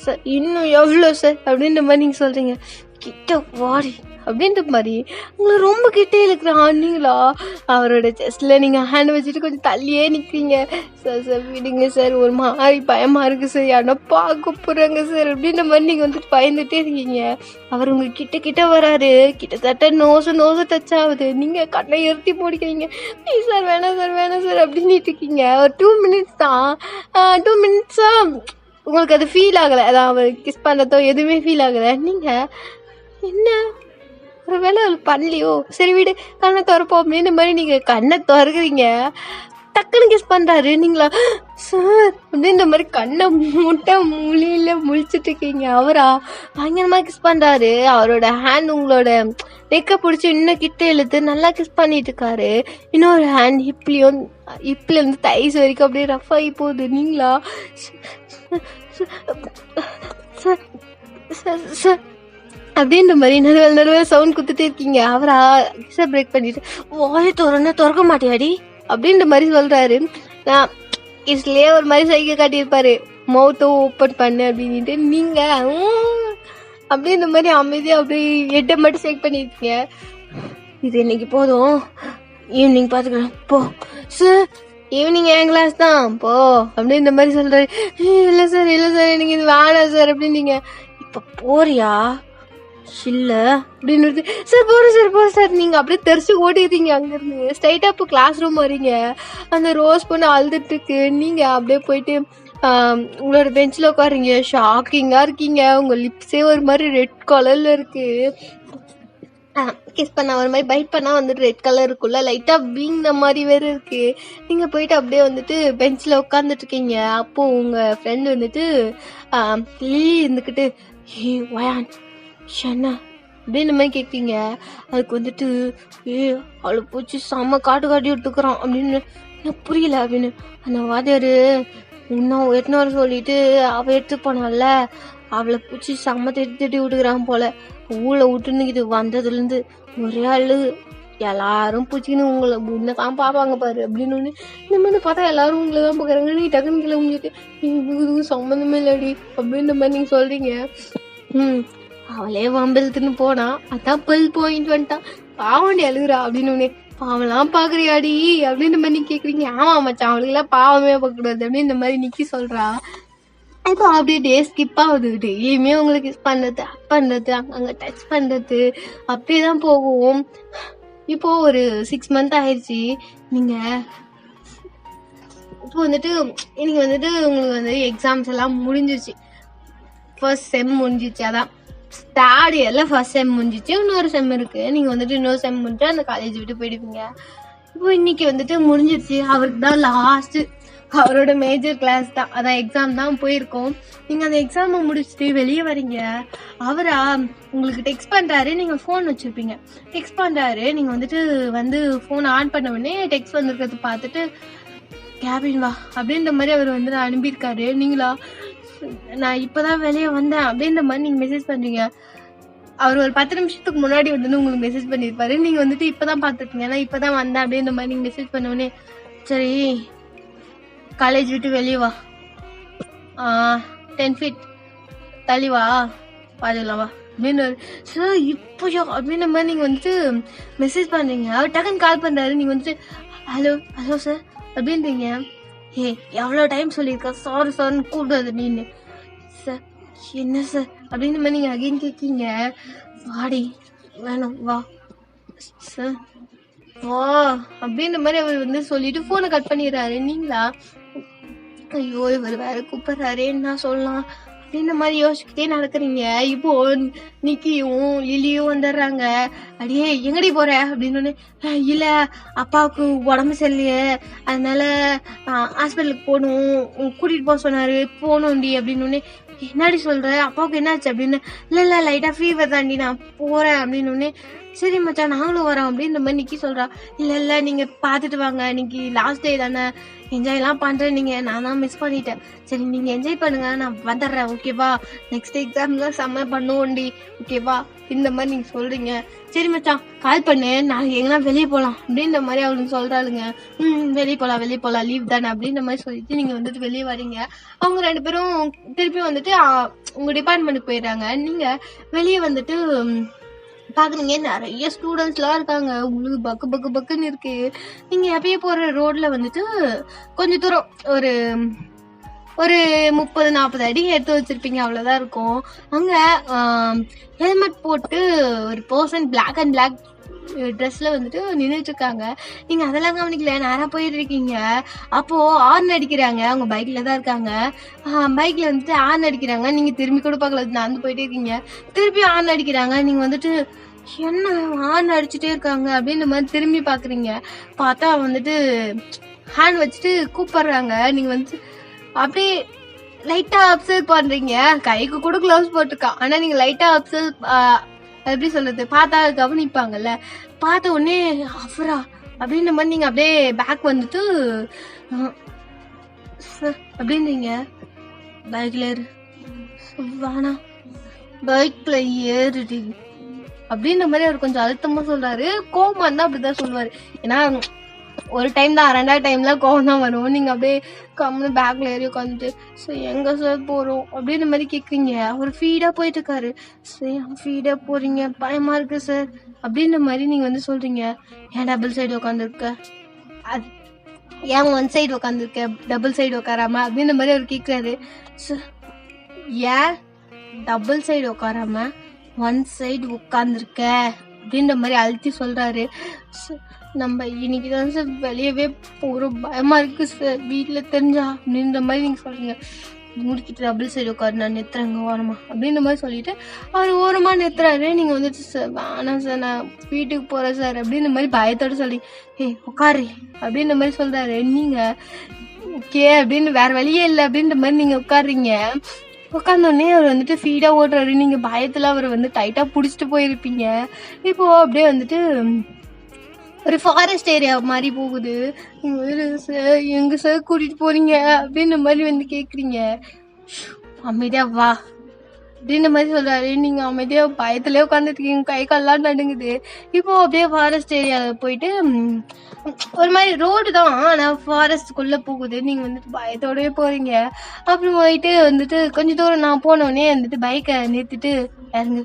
சார், இன்னும் எவ்வளோ சார் அப்படின்ற மாதிரி நீங்க சொல்றீங்க. கிட்ட வாடி அப்படின்ற மாதிரி உங்களை ரொம்ப கிட்டே இருக்கிறான். நீங்களா அவரோட செஸ்ட்ல நீங்க ஹேண்ட் வச்சுட்டு கொஞ்சம் தள்ளியே நிக்கிறீங்க. சார் சார் விடுங்க சார், ஒரு மாதிரி பயமா இருக்கு சார், யாரா பார்க்க போறாங்க சார் அப்படின்ற மாதிரி நீங்க வந்துட்டு பயந்துட்டே இருக்கீங்க. அவர் உங்க கிட்ட கிட்ட வராரு, கிட்டத்தட்ட நோச டச் ஆகுது. நீங்க கண்ணை எறுத்தி போடிக்கிறீங்க. ப்ளீஸ் சார் வேணாம் சார் வேணாம் சார் அப்படின்னு இருக்கீங்க. ஒரு 2 minutes தான், 2 minutes உங்களுக்கு அது ஃபீல் ஆகலை. அதான் அவர் கிஸ் பண்ணதோ எதுவுமே ஃபீல் ஆகலை. நீங்க என்ன ஒரு வேலை பண்ணலையோ, சரி வீடு கண்ணை திறப்போம் அப்படின்ற மாதிரி நீங்க கண்ணை திறக்குறீங்க. டக்குன்னு கிஸ் பண்றாரு. நீங்களா சார் அப்படின்ற மாதிரி கண்ணை முழியில முழிச்சிட்டு இருக்கீங்க. அவரா பயங்கரமா கிஸ் பண்றாரு. அவரோட ஹேண்ட் உங்களோட நெக்க பிடிச்சி இன்னும் கிட்ட இழுத்து நல்லா கிஸ் பண்ணிட்டு இருக்காரு. இன்னொரு ஹேண்ட் ஹிப்ல இருந்து தைஸ் வரைக்கும் அப்படியே ரஃப் ஆகி போகுது. நீங்களா சார் அப்படின்ற மாதிரி நடுவில் சவுண்ட் குத்துட்டே இருக்கீங்க. அவரா கிஸை பிரேக் பண்ணிட்டு வாயை திறக்க மாட்டியாடி அப்படின்ற மாதிரி சொல்றாரு. நான் கிஸ்லயே ஒரு மாதிரி சைகை காட்டியிருப்பாரு, மவுத்தை ஓப்பன் பண்ணு அப்படின்ட்டு. நீங்க அப்படின்ற மாதிரி அமைதியா அப்படியே எட்டை மட்டும் செக் பண்ணிருக்கீங்க. இது இன்னைக்கு போதும், ஈவினிங் பாத்துக்கிறேன் போ சார், ஈவினிங் என் கிளாஸ் தான் போ அப்படின்ற மாதிரி சொல்றாரு. இல்லை சார் எனக்கு இது வேணாம் சார் அப்படின்னீங்க. இப்ப போறியா இல்ல அப்படின்னு சார் போறேன் சார். நீங்க அப்படியே தெரிச்சு ஓடிடுறீங்க. அங்க இருந்து ஸ்ட்ரைட்டா இப்போ கிளாஸ் ரூம் வரீங்க. அந்த ரோஸ் பொண்ணு அழுதுட்டு இருக்கு. நீங்க அப்படியே போயிட்டு உங்களோட பெஞ்சில் உட்காருங்க. ஷாக்கிங்கா இருக்கீங்க. உங்க லிப்ஸே ஒரு மாதிரி ரெட் கலர்ல இருக்கு. கிஸ் பண்ணா ஒரு மாதிரி பைட் பண்ணா வந்துட்டு ரெட் கலர் இருக்குல்ல, லைட்டா வீங்கின மாதிரி வேற இருக்கு. நீங்க போயிட்டு அப்படியே வந்துட்டு பெஞ்சில் உட்காந்துட்டு இருக்கீங்க. அப்போ உங்க ஃப்ரெண்ட் வந்துட்டு இருந்துக்கிட்டு வயான் என்ன அப்படின்னு மாதிரி கேட்குறீங்க. அதுக்கு வந்துட்டு அவளை பூச்சி செம்ம காட்டி விட்டுக்கிறான் அப்படின்னு. எனக்கு புரியல அப்படின்னு. அந்த வாத்தியாரு இன்னும் 8 சொல்லிட்டு அவள் எடுத்து போனால அவளை பூச்சி செம்ம திட்டி விட்டுக்கிறான் போல. ஊழை விட்டுன்னு இது வந்ததுலேருந்து ஒரே ஆளு எல்லாரும் பூச்சின்னு உங்களை உன்னதான் பார்ப்பாங்க பாரு அப்படின்னு. இந்த மாதிரி பார்த்தா எல்லாரும் உங்களை தான் பார்க்குறாங்க. நீ டக்குன்னு கீழே முடிஞ்சிட்டு இதுக்கு சம்மந்தமே இல்லடி அப்படின்ற மாதிரி நீங்கள் சொல்கிறீங்க. அவளே வம்பெழுத்துன்னு போனா, அதான் பாயிண்ட் வந்துட்டான், பாவண்டி அழுகுறா அப்படின்னு. பாவம்லாம் பாக்குறியாடி அப்படின்ற மாதிரி நீ கேக்குறீங்க. ஆமா மச்சான், அவளுக்கு எல்லாம் பாவமே பார்க்கக்கூடாது அப்படின்னு இந்த மாதிரி நிக்கி சொல்றா. இப்போ அப்படியே டே ஸ்கிப் ஆகுது. டெய்லியுமே உங்களுக்கு கிஸ் பண்றது, அப் பண்றது, அங்க டச் பண்றது அப்படியேதான் போகும். இப்போ ஒரு 6 month ஆயிடுச்சு. நீங்க இப்போ வந்துட்டு இன்னைக்கு வந்துட்டு உங்களுக்கு வந்து எக்ஸாம்ஸ் எல்லாம் முடிஞ்சிருச்சு. ஃபர்ஸ்ட் செம் முடிஞ்சிச்சு. அதான் தேர்ட் இயர்ல ஃபர்ஸ்ட் செம் முடிஞ்சிச்சு. இன்னொரு செம் இருக்கு. நீங்க வந்துட்டு இன்னொரு செம் முடிஞ்சு அந்த காலேஜ் விட்டு போயிடுவீங்க. இப்போ இன்னைக்கு வந்துட்டு முடிஞ்சிருச்சு. அவருக்கு தான் லாஸ்ட் அவரோட மேஜர் கிளாஸ் தான், அதான் எக்ஸாம் தான் போயிருக்கோம். நீங்க அந்த எக்ஸாமை முடிச்சுட்டு வெளியே வரீங்க. அவரா உங்களுக்கு டெக்ஸ்ட் பண்றாரு, நீங்க போன் வச்சிருப்பீங்க. டெக்ஸ்ட் பண்றாரு, நீங்க வந்து போன் ஆன் பண்ண உடனே டெக்ஸ்ட் வந்திருக்கிறது பார்த்துட்டு கேபின் வா அப்படின்ற மாதிரி அவர் அனுப்பியிருக்காரு. நீங்களா நான் இப்பதான் வெளியே வந்தேன் அப்படின்ற மாதிரி நீங்க மெசேஜ் பண்றீங்க. அவர் ஒரு 10 நிமிஷத்துக்கு முன்னாடி உங்களுக்கு மெசேஜ் பண்ணிருப்பாரு. நீங்க இப்பதான் பாத்துருக்கீங்க, நான் இப்பதான் வந்தேன் அப்படின்ற மாதிரி நீங்க மெசேஜ் பண்ண உடனே சரி காலேஜ் விட்டு வெளியே வா, 10 feet தள்ளி வா, பாத்துக்கலாம் வா அப்படின்னு சார் இப்போயோ அப்படின்ற மாதிரி நீங்க மெசேஜ் பண்றீங்க. அவர் டக்குன்னு கால் பண்றாரு, நீங்க ஹலோ ஹலோ சார் அப்படின்றீங்க. ஏ எவ்வளோ டைம் சொல்லியிருக்கா சாரி சார்னு கூப்பிடாது நீன்னு. சார் என்ன சார் அப்படின்ற மாதிரி நீங்க அகைன் கேட்கீங்க. வாடி வேணும் வா சார் வா அப்படின்ற மாதிரி அவர் சொல்லிட்டு போனை கட் பண்ணிடுறாரு. நீங்களா ஐயோ இவர் வேற கூப்பிடுறாரு என்ன சொல்லலாம் அப்படின்ற மாதிரி யோசிச்சுக்கிட்டே நடக்கிறீங்க. இப்போ நிக்கியும் லிலியும் வந்துடுறாங்க. அடியே எங்கடி போற அப்படின்னு. இல்ல அப்பாவுக்கு உடம்பு சரியில்லையே, அதனால ஹாஸ்பிட்டலுக்கு போகணும், கூட்டிட்டு போக சொன்னாரு, போகணும்டி அப்படின்னு. என்னடி சொல்ற, அப்பாவுக்கு என்னாச்சு அப்படின்னு. இல்ல லைட்டா ஃபீவர் தாண்டி, நான் போறேன் அப்படின்னு. சரி மச்சான் நாங்களும் வரோம் அப்படின்ற மாதிரி நிக்கி சொல்றா. இல்ல நீங்க பாத்துட்டு வாங்க, இன்னைக்கு லாஸ்ட் டே தானே, என்ஜாய் எல்லாம் பண்றேன், நீங்க நான் தான் மிஸ் பண்ணிட்டேன், சரி நீங்க என்ஜாய் பண்ணுங்க, நான் வந்துடுறேன் ஓகேவா, நெக்ஸ்ட் எக்ஸாம்ல செம்ம பண்ணுவோண்டி ஓகேவா இந்த மாதிரி நீங்க சொல்றீங்க. சரி மச்சான் கால் பண்ணு, நான் எங்கன்னா வெளியே போலாம் அப்படின்ற மாதிரி அவளுக்கு சொல்றாளுங்க. வெளியே போலாம் லீவ் தானே அப்படின்ற மாதிரி சொல்லிட்டு நீங்க வெளியே வரீங்க. அவங்க 2 பேரும் திருப்பி உங்க டிபார்ட்மெண்ட்டுக்கு போயிடுறாங்க. நீங்க வெளியே பாக்குறீங்க நிறைய ஸ்டூடெண்ட்ஸ் எல்லாம் இருக்காங்க. உங்களுக்கு பக்குன்னு இருக்கு. நீங்க எப்பயே போற ரோட்ல கொஞ்ச தூரம் ஒரு 30-40 அடி எடுத்து வச்சிருப்பீங்க, அவ்வளவுதான் இருக்கும். அங்க ஹெல்மெட் போட்டு ஒரு பர்சன் பிளாக் அண்ட் பிளாக் ட்ரெஸ்ல நின்றுட்டு இருக்காங்க. நீங்க அதெல்லாம் கவனிக்கல, நேரா போயிட்டு இருக்கீங்க. அப்போ ஹார்ன் அடிக்கிறாங்க. அவங்க பைக்ல தான் இருக்காங்க. பைக்ல ஹார்ன் அடிக்கிறாங்க. நீங்க திரும்பி கூட பார்க்கல, நடந்து போயிட்டே இருக்கீங்க. திருப்பி ஹார்ன் அடிக்கிறாங்க. நீங்க என்ன ஹார்ன் அடிச்சுட்டே இருக்காங்க அப்படின்ற மாதிரி திரும்பி பாக்குறீங்க. பார்த்தா ஹேண்ட் வச்சுட்டு கூப்பிடுறாங்க. நீங்க அப்படியே லைட்டா அப்சர்வ் பண்றீங்க. கைக்கு கூட கிளவுஸ் போட்டிருக்கா, ஆனா நீங்க லைட்டா அப்சர்வ் எப்படி சொல்றது, பார்த்தா கவனிப்பாங்கல்ல. பார்த்த உடனே அவரா அப்படின்ற மாதிரி நீங்க அப்படியே பேக் அப்படின்றீங்க. பைக்ல ஏறு வேணா, பைக்ல ஏறுடி அப்படின்ற மாதிரி அவர் கொஞ்சம் அழுத்தமா சொல்றாரு. கோபமா இருந்தா அப்படிதான் சொல்லுவாரு. ஏன்னா ஒரு டைம் தான், 2வது டைம்ல கோவம் தான் வரும். நீங்க அப்படியே கம்முன்னு பேக்ல ஏறி உட்காந்துட்டு சரி எங்க சார் போறோம் அப்படின்ற மாதிரி கேக்குறீங்க. அவர் ஃபீடா போயிட்டு இருக்காரு. சரி ஃபீடா போறீங்க, பயமா இருக்கு சார் அப்படின்ற மாதிரி நீங்க சொல்றீங்க. ஏன் டபுள் சைடு உட்காந்துருக்க, ஏன் 1 சைடு உட்காந்துருக்க, டபுள் சைடு உட்காராம அப்படின்ற மாதிரி அவர் கேக்குறாரு. ஏன் டபுள் சைடு உட்காராம 1 சைடு உட்காந்துருக்க அப்படின்ற மாதிரி அழுத்தி சொல்றாரு. நம்ம இன்னைக்குதான் சார் வெளியவே போறோம், பயமா இருக்கு சார், வீட்டுல தெரிஞ்சா அப்படின்ற மாதிரி நீங்க சொல்றீங்க. முடிக்கிட்டு டபுள் சைடு உட்காரு, நான் நிறுத்துறேங்க ஓரமா அப்படின்ற மாதிரி சொல்லிட்டு அவர் ஓரமா நிறுத்துறாரு. நீங்க சார் வேணாம் சார், நான் வீட்டுக்கு போறேன் சார் அப்படின்ற மாதிரி பயத்தோட சொல்லி உட்காரு அப்படின்ற மாதிரி சொல்றாரு. நீங்க ஓகே அப்படின்னு வேற வழியே இல்லை அப்படின்ற மாதிரி நீங்க உட்காடுறீங்க. உட்காந்தோடனே அவர் ஃபீடா ஓடுறாரு. நீங்க பயத்துல அவர் டைட்டா புடிச்சிட்டு போயிருப்பீங்க. இப்போ அப்படியே ஒரு ஃபாரஸ்ட் ஏரியா மாதிரி போகுது. சார் எங்க சார் கூட்டிட்டு போறீங்க அப்படின்ற மாதிரி கேக்குறீங்க. அமைதியா வா அப்படின்ற மாதிரி சொல்றாரு. நீங்க அமைதியா பயத்திலே உட்காந்துருக்கீங்க, கை கால்லாம் நடுங்குது. இப்போ அப்படியே ஃபாரஸ்ட் ஏரியால போயிட்டு ஒரு மாதிரி ரோடு தான், ஆனா ஃபாரஸ்ட்குள்ள போகுது. நீங்க பயத்தோடவே போறீங்க. அப்புறம் போயிட்டு கொஞ்ச தூரம் நான் போனோடனே பைக்கை நிறுத்திட்டு இறங்கு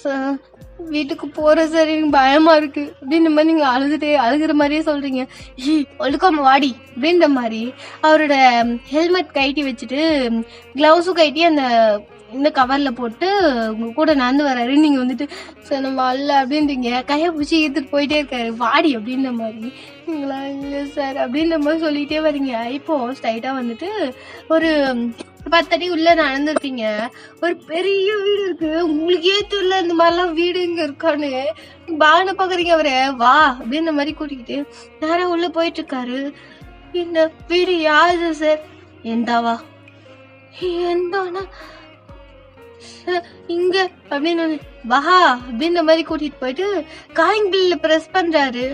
சார், வீட்டுக்கு போற சார், எனக்கு பயமா இருக்கு அப்படின்ற மாதிரி நீங்க அழுகுற மாதிரியே சொல்றீங்க. ஒழுக்காம வாடி அப்படின்ற மாதிரி அவரோட ஹெல்மெட் கைட்டி வச்சுட்டு கிளவுஸும் கைட்டி இந்த கவர்ல போட்டு உங்க கூட நடந்து வர்றாரு. நீங்க சார் நம்ம அல்ல அப்படின்றீங்க. கையை பிடிச்சி ஏத்துட்டு போயிட்டே இருக்காரு. வாடி அப்படின்ற மாதிரி. நீங்களா இல்ல சார் அப்படின்ற மாதிரி சொல்லிட்டே வரீங்க. இப்போ ஸ்ட்ரைட்டா ஒரு 10 அடி உள்ள நடந்துருப்பீங்க. ஒரு பெரிய வீடு இருக்கு. உங்களுக்கே தெரியல இந்த மாதிரிலாம் வீடு இங்க இருக்கான்னு. பான பாக்குறீங்க. அவரை வா அப்படின்ற மாதிரி கூட்டிக்கிட்டு நேரம் உள்ள போயிட்டு இருக்காரு. இந்த வீடு யாரு சார்? எந்தாவா? எந்தானா இங்க அப்படின்னு வா அப்படின்ற மாதிரி கூட்டிட்டு போயிட்டு காலிங் பில்ல பிரஸ் பண்றாரு.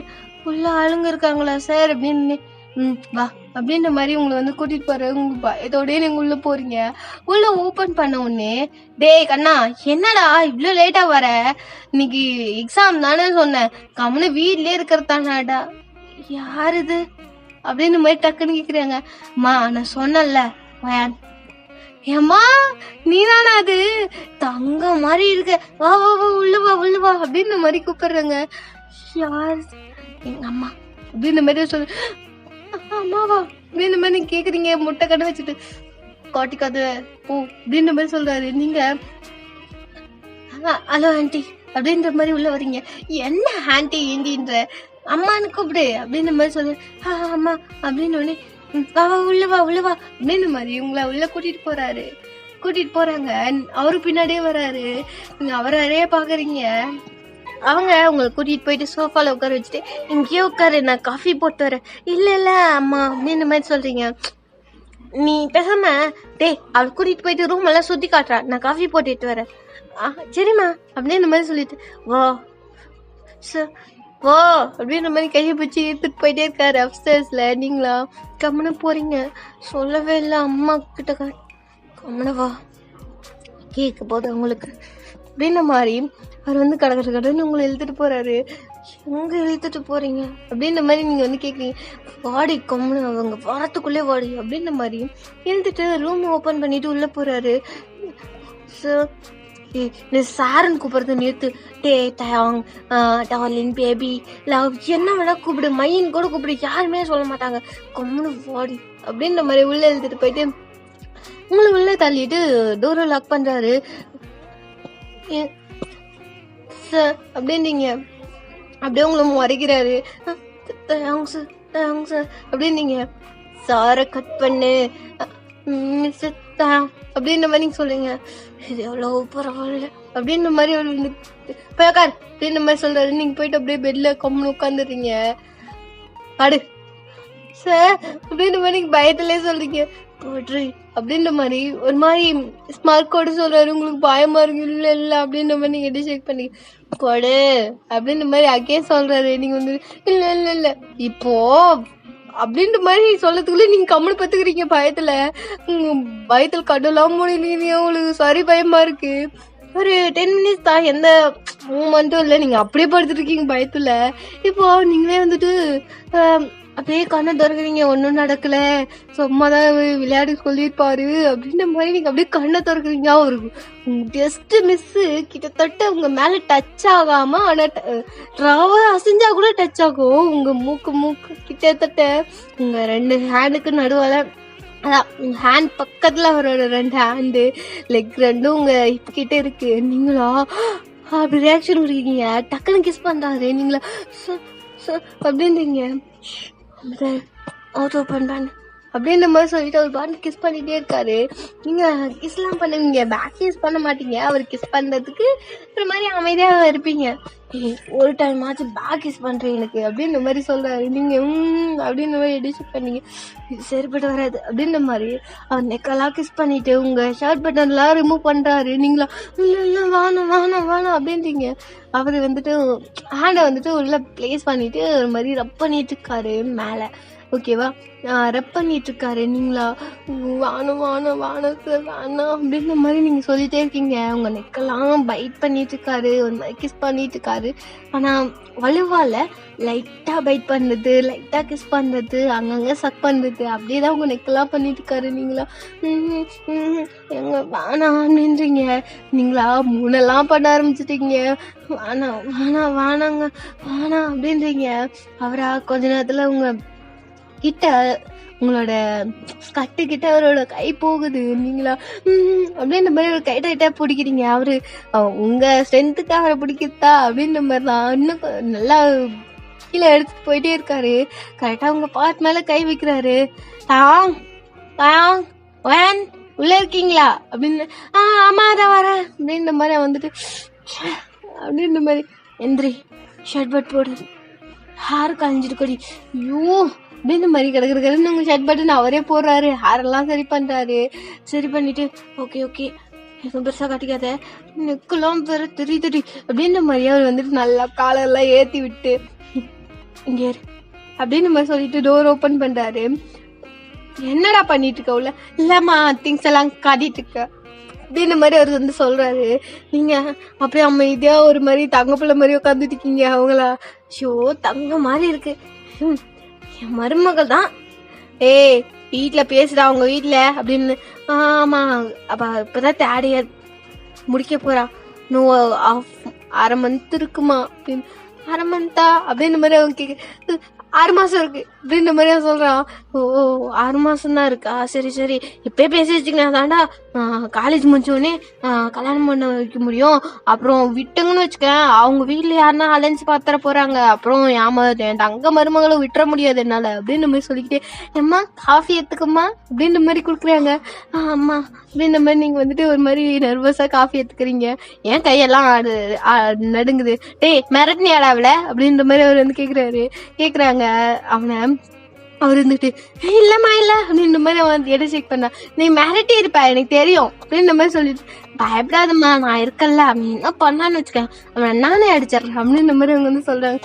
உள்ள ஆளுங்க இருக்காங்களா சார் அப்படின்னு. வா அப்படின்ற மாதிரி உங்களை வந்து கூட்டிட்டு போற. உங்க பயத்தோடய நீங்க உள்ள போறீங்க. உள்ள ஓபன் பண்ண உடனே, டேய் கண்ணா என்னடா இவ்வளவு லேட்டா வர? இன்னைக்கு எக்ஸாம் தானே சொன்னேன், கம்முன்னு வீட்லயே இருக்கிறதானாடா. யாரு இது அப்படின்னு மாதிரி டக்குன்னு கேக்குறாங்க. அம்மா நான் சொன்னல ஏம்மா நீதானா அது? தங்க மாதிரி இருக்க, வா வா வா உள்ள வா உள்ள வா அப்படின்ற மாதிரி கூப்பிடுறாங்க. யார்? எங்க அம்மா அப்படின்ற மாதிரி சொல்லு. அம்மாவா அப்படின்ற மாதிரி நீங்க கேக்குறீங்க. முட்டை கடை வச்சுட்டு காட்டிக்காத போ அப்படின்ற மாதிரி சொல்றாரு. நீங்க ஹலோ ஆண்டி அப்படின்ற மாதிரி உள்ள வரீங்க. என்ன ஆண்டி ஏண்டின்ற, அம்மான்னு கூப்பிடு அப்படின்ற மாதிரி சொல்லு. அம்மா அப்படின்னு உடனே வா உள்ள வா உள்ள வா அப்படின்னு மாதிரி உங்களை உள்ள கூட்டிட்டு போறாங்க. அவரு பின்னாடியே வராரு. நீங்க அவரே பாக்குறீங்க. அவங்க உங்களை கூட்டிட்டு போயிட்டு சோஃபால உட்கார வச்சுட்டு, இங்கேயே உட்காரு நான் காஃபி போட்டு வரேன். இல்ல அம்மா அப்படின்னு மாதிரி சொல்றீங்க. நீ பேசாம டேய் அவளை கூட்டிட்டு போயிட்டு ரூம் எல்லாம் சுத்தி காட்டுறா, நான் காஃபி போட்டுட்டு வரேன். சரிம்மா அப்படின்னு மாதிரி சொல்லிட்டு வா சார் வா அப்படின்ற மாதிரி கையை பிடிச்சி எடுத்துட்டு போயிட்டே இருக்காரு அப்ஸ்டேர்ஸ்ல. நீங்களா கம்முன்னு போறீங்க. சொல்லவே இல்லை அம்மா கிட்ட. கம்முன வா கேட்க போது அவங்களுக்கு அப்படின்ற மாதிரி அவர் வந்து கடன்னு உங்களை இழுத்துட்டு போறாரு. எங்க இழுத்துட்டு போறீங்க அப்படின்ற மாதிரி நீங்க வந்து கேக்குறீங்க. வாடி கம்முன்னு, அவங்க வாரத்துக்குள்ளே வாடி அப்படின்ற மாதிரி இழுத்துட்டு ரூம் ஓபன் பண்ணிட்டு உள்ள போறாரு. சாருன்னு கூப்பிடுறது நிறுத்து. டே டயாங் டார்லிங் பேபி லவ் என்ன வேணா கூப்பிடு, மைன் கூட கூப்பிடு, யாருமே சொல்ல மாட்டாங்க. கம்முன்னு வாடி அப்படின்ற மாதிரி உள்ள எழுதிட்டு போயிட்டு உங்களை உள்ள தள்ளிட்டு டோரை லாக் பண்றாரு. சார் அப்படின்னீங்க. அப்படியே உங்களை மறைக்கிறாரு. சார் அப்படின்னீங்க. சாரை கட் பண்ணு மிஸ்டர் அப்படின்ற மாதிரி நீங்க சொல்றீங்க. இது எவ்வளவு பரவாயில்ல அப்படின்ற மாதிரி அவரு போயக்கார் அப்படின்ற மாதிரி சொல்றாரு. நீங்க போயிட்டு அப்படியே பெட்ல கம்முன்னு உட்காந்துறீங்க. அடு சார் அப்படின்ற மாதிரி நீங்க பயத்திலே சொல்றீங்க. போட்ரி அப்படின்ற மாதிரி ஒரு மாதிரி ஸ்மார்க்கோட சொல்றாரு. உங்களுக்கு பயமா இருக்கு. இல்ல அப்படின்ற மாதிரி நீங்க டிசைட் பண்ணி போடு அப்படின்ற மாதிரி அக்கே சொல்றாரு. நீங்க வந்து இல்ல இப்போ அப்படின்ற மாதிரி சொல்லத்துக்குள்ள நீங்க கம்முன்னு பத்துக்கிறீங்க. பயத்துல கடலாம் முடியல. உங்களுக்கு சாரி பயமா இருக்கு. ஒரு 10 மினிட்ஸ் தான், எந்த மூமெண்ட்டும் இல்லை. நீங்க அப்படியே படுத்துட்டு இருக்கீங்க பயத்துல. இப்போ நீங்களே வந்துட்டு அப்படியே கண்ணை திறக்குறீங்க. ஒன்னும் நடக்கல, சும்மாதான் விளையாடி சொல்லியிருப்பாரு அப்படின்ற மாதிரி நீங்க அப்படியே கண்ணை திறக்குறீங்க. ஒரு ஜஸ்ட் மிஸ், கிட்டத்தட்ட உங்க மேல டச் ஆகாம ஆனா ரவ அசைஞ்சா கூட டச் ஆகும். உங்க மூக்கு கிட்டத்தட்ட உங்க 2 ஹேண்டுக்கு நடுவால, அதான் உங்க ஹேண்ட் பக்கத்துல அவரோட 2 ஹேண்டு லெக் 2 உங்க ஹிப் கிட்ட இருக்கு. நீங்களா அப்படி ரியாக்ஷன் கொடுக்கீங்க. டக்குன்னு கிஸ் பண்றாரு. நீங்களா அப்படின்றீங்க. அப்படின்ற மாதிரி சொல்லிட்டு அவர் பாட்டு கிஸ் பண்ணிட்டே இருக்காரு. நீங்க கிஸ் எல்லாம் பண்ணுவீங்க, பேக் கிஸ் பண்ண மாட்டீங்க. அவர் கிஸ் பண்றதுக்கு ஒரு மாதிரி அமைதியா இருப்பீங்க. ஒரு டைம் ஆச்சு பேக் கிஸ் பண்றேன் எனக்கு அப்படின்ற மாதிரி சொல்றாரு. நீங்க அப்படின்ற மாதிரி டிசைட் பண்ணீங்க. சரிப்பட்டு வராது அப்படின்ற மாதிரி அவர் நெக்கெல்லாம் கிஸ் பண்ணிட்டு உங்க ஷர்ட் பட்டன் எல்லாம் ரிமூவ் பண்றாரு. நீங்களா இல்ல வேணாம் அப்படின்றீங்க. அவரு வந்துட்டு ஹேண்டை வந்துட்டு உள்ள பிளேஸ் பண்ணிட்டு ஒரு மாதிரி ரப் பண்ணிட்டு இருக்காரு மேல. ஓகேவா, ரப் பண்ணிட்டு இருக்காரு. நீங்களா வானம் வேணாம் அப்படின்ற மாதிரி நீங்க சொல்லிட்டே இருக்கீங்க. உங்க நெக்கெல்லாம் பைட் பண்ணிட்டு இருக்காரு, ஒரு மாதிரி கிஸ் பண்ணிட்டு இருக்காரு. ஆனா வலுவால லைட்டா பைட் பண்றது, லைட்டா கிஸ் பண்றது, அங்கங்க சக் பண்றது, அப்படியேதான் உங்க நெக்கெல்லாம் பண்ணிட்டு இருக்காரு. நீங்களா எங்க வேணாம்ன்றீங்க. நீங்களா மூணெல்லாம் பண்ண ஆரம்பிச்சுட்டீங்க. வேணாங்க அப்படின்றீங்க. அவரா கொஞ்ச நேரத்துல உங்க கிட்ட, உங்களோட கட்டு கிட்ட அவரோட கை போகுது. நீங்களா அப்படின்ற மாதிரி ஒரு கை டைட்டா பிடிக்கிறீங்க. அவரு உங்க ஸ்ட்ரென்த்துக்கு அவரை பிடிக்கிறதா அப்படின்ற மாதிரி தான் இன்னும் நல்லா கீழே எடுத்துட்டு போயிட்டே இருக்காரு. கரெக்டா உங்க பாட் மேல கை வைக்கிறாரு. உள்ள இருக்கீங்களா அப்படின்னு. ஆமா அதான் வரேன் அப்படின்ற மாதிரி வந்துட்டு அப்படின்ற மாதிரி எந்திரி ஷர்ட் பட் போடு, ஹேர் கழிஞ்சிட்டு கொடி. ஐயோ அப்படின்னு மாதிரி கிடக்குறதுன்னு உங்க ஷர்ட் பட்டன் அவரே போடுறாரு, ஹேரெல்லாம் சரி பண்றாரு. சரி பண்ணிட்டு ஓகே ஓகே எதுவும் பெருசா காட்டிக்காத, நெக்கெல்லாம் வேற தெரியுதுடி அப்படின்ற மாதிரியே அவர் வந்துட்டு நல்லா காலெல்லாம் ஏத்தி விட்டு இங்க இரு அப்படின்னு மாதிரி சொல்லிட்டு டோர் ஓபன் பண்றாரு. என்னடா பண்ணிட்டு இருக்க உள்ள? இல்லம்மா திங்ஸ் எல்லாம் காட்டிட்டு இருக்க அப்படின்ற மாதிரி அவர் வந்து சொல்றாரு. நீங்க அப்படியே அமைதியா ஒரு மாதிரி தங்க பிள்ளை மாதிரி உட்காந்துட்டு இருக்கீங்க. அவங்களா ஷோ தங்க மாதிரி இருக்கு. என் மருமகள் தான். ஏய் வீட்டுல பேசுறா அவங்க வீட்டுல அப்படின்னு. ஆமா அப்ப இப்பதான் தேர்ட் இயர் முடிக்க போறா. இன்னும் அரை மந்த் இருக்குமா அப்படின்னு. அரை மந்தா அப்படின்ற மாதிரி அவங்க கேக்கு. 6 மாசம் இருக்கு அப்படின்ற மாதிரி அவன் சொல்றான். ஓ 6 மாசம் தான் இருக்கா, சரி சரி இப்பயே பேசி வச்சுக்கணும். அதான்டா காலேஜ் முடிச்சோடனே கல்யாணம் பண்ண வைக்க முடியும். அப்புறம் விட்டுங்கன்னு வச்சுக்க அவங்க வீட்டுல யாருன்னா அலைன்ஸ் பாத்திர போறாங்க. அப்புறம் என் தங்க மருமகளை விட்டுற முடியாது என்னால அப்படின்ற மாதிரி சொல்லிக்கிட்டே, அம்மா காஃபி எடுத்துக்கம்மா அப்படின்ற மாதிரி குடுக்குறாங்க. அம்மா அப்படின்ற மாதிரி நீங்க வந்துட்டு ஒரு மாதிரி நர்வஸா காஃபி எடுத்துக்கிறீங்க. ஏன் கையெல்லாம் நடுங்குது. டேய் மிரட்டினியாடாவில அப்படின்ற மாதிரி அவர் வந்து கேக்குறாங்க அவனை. அவர் இருந்துட்டு இல்லம்மா இல்ல அப்படின்ற மாதிரி அவன் வந்து எடை செக் பண்ணா. நீ மிரட்டி இருப்ப எனக்கு தெரியும் அப்படின்ற மாதிரி சொல்லிட்டு, பயப்படாதம்மா நான் இருக்கல அவன் என்ன பண்ணான்னு வச்சுக்கேன் அவன் நானே அடிச்சிடறேன் அப்படின்ற மாதிரி அவங்க வந்து சொல்றாங்க.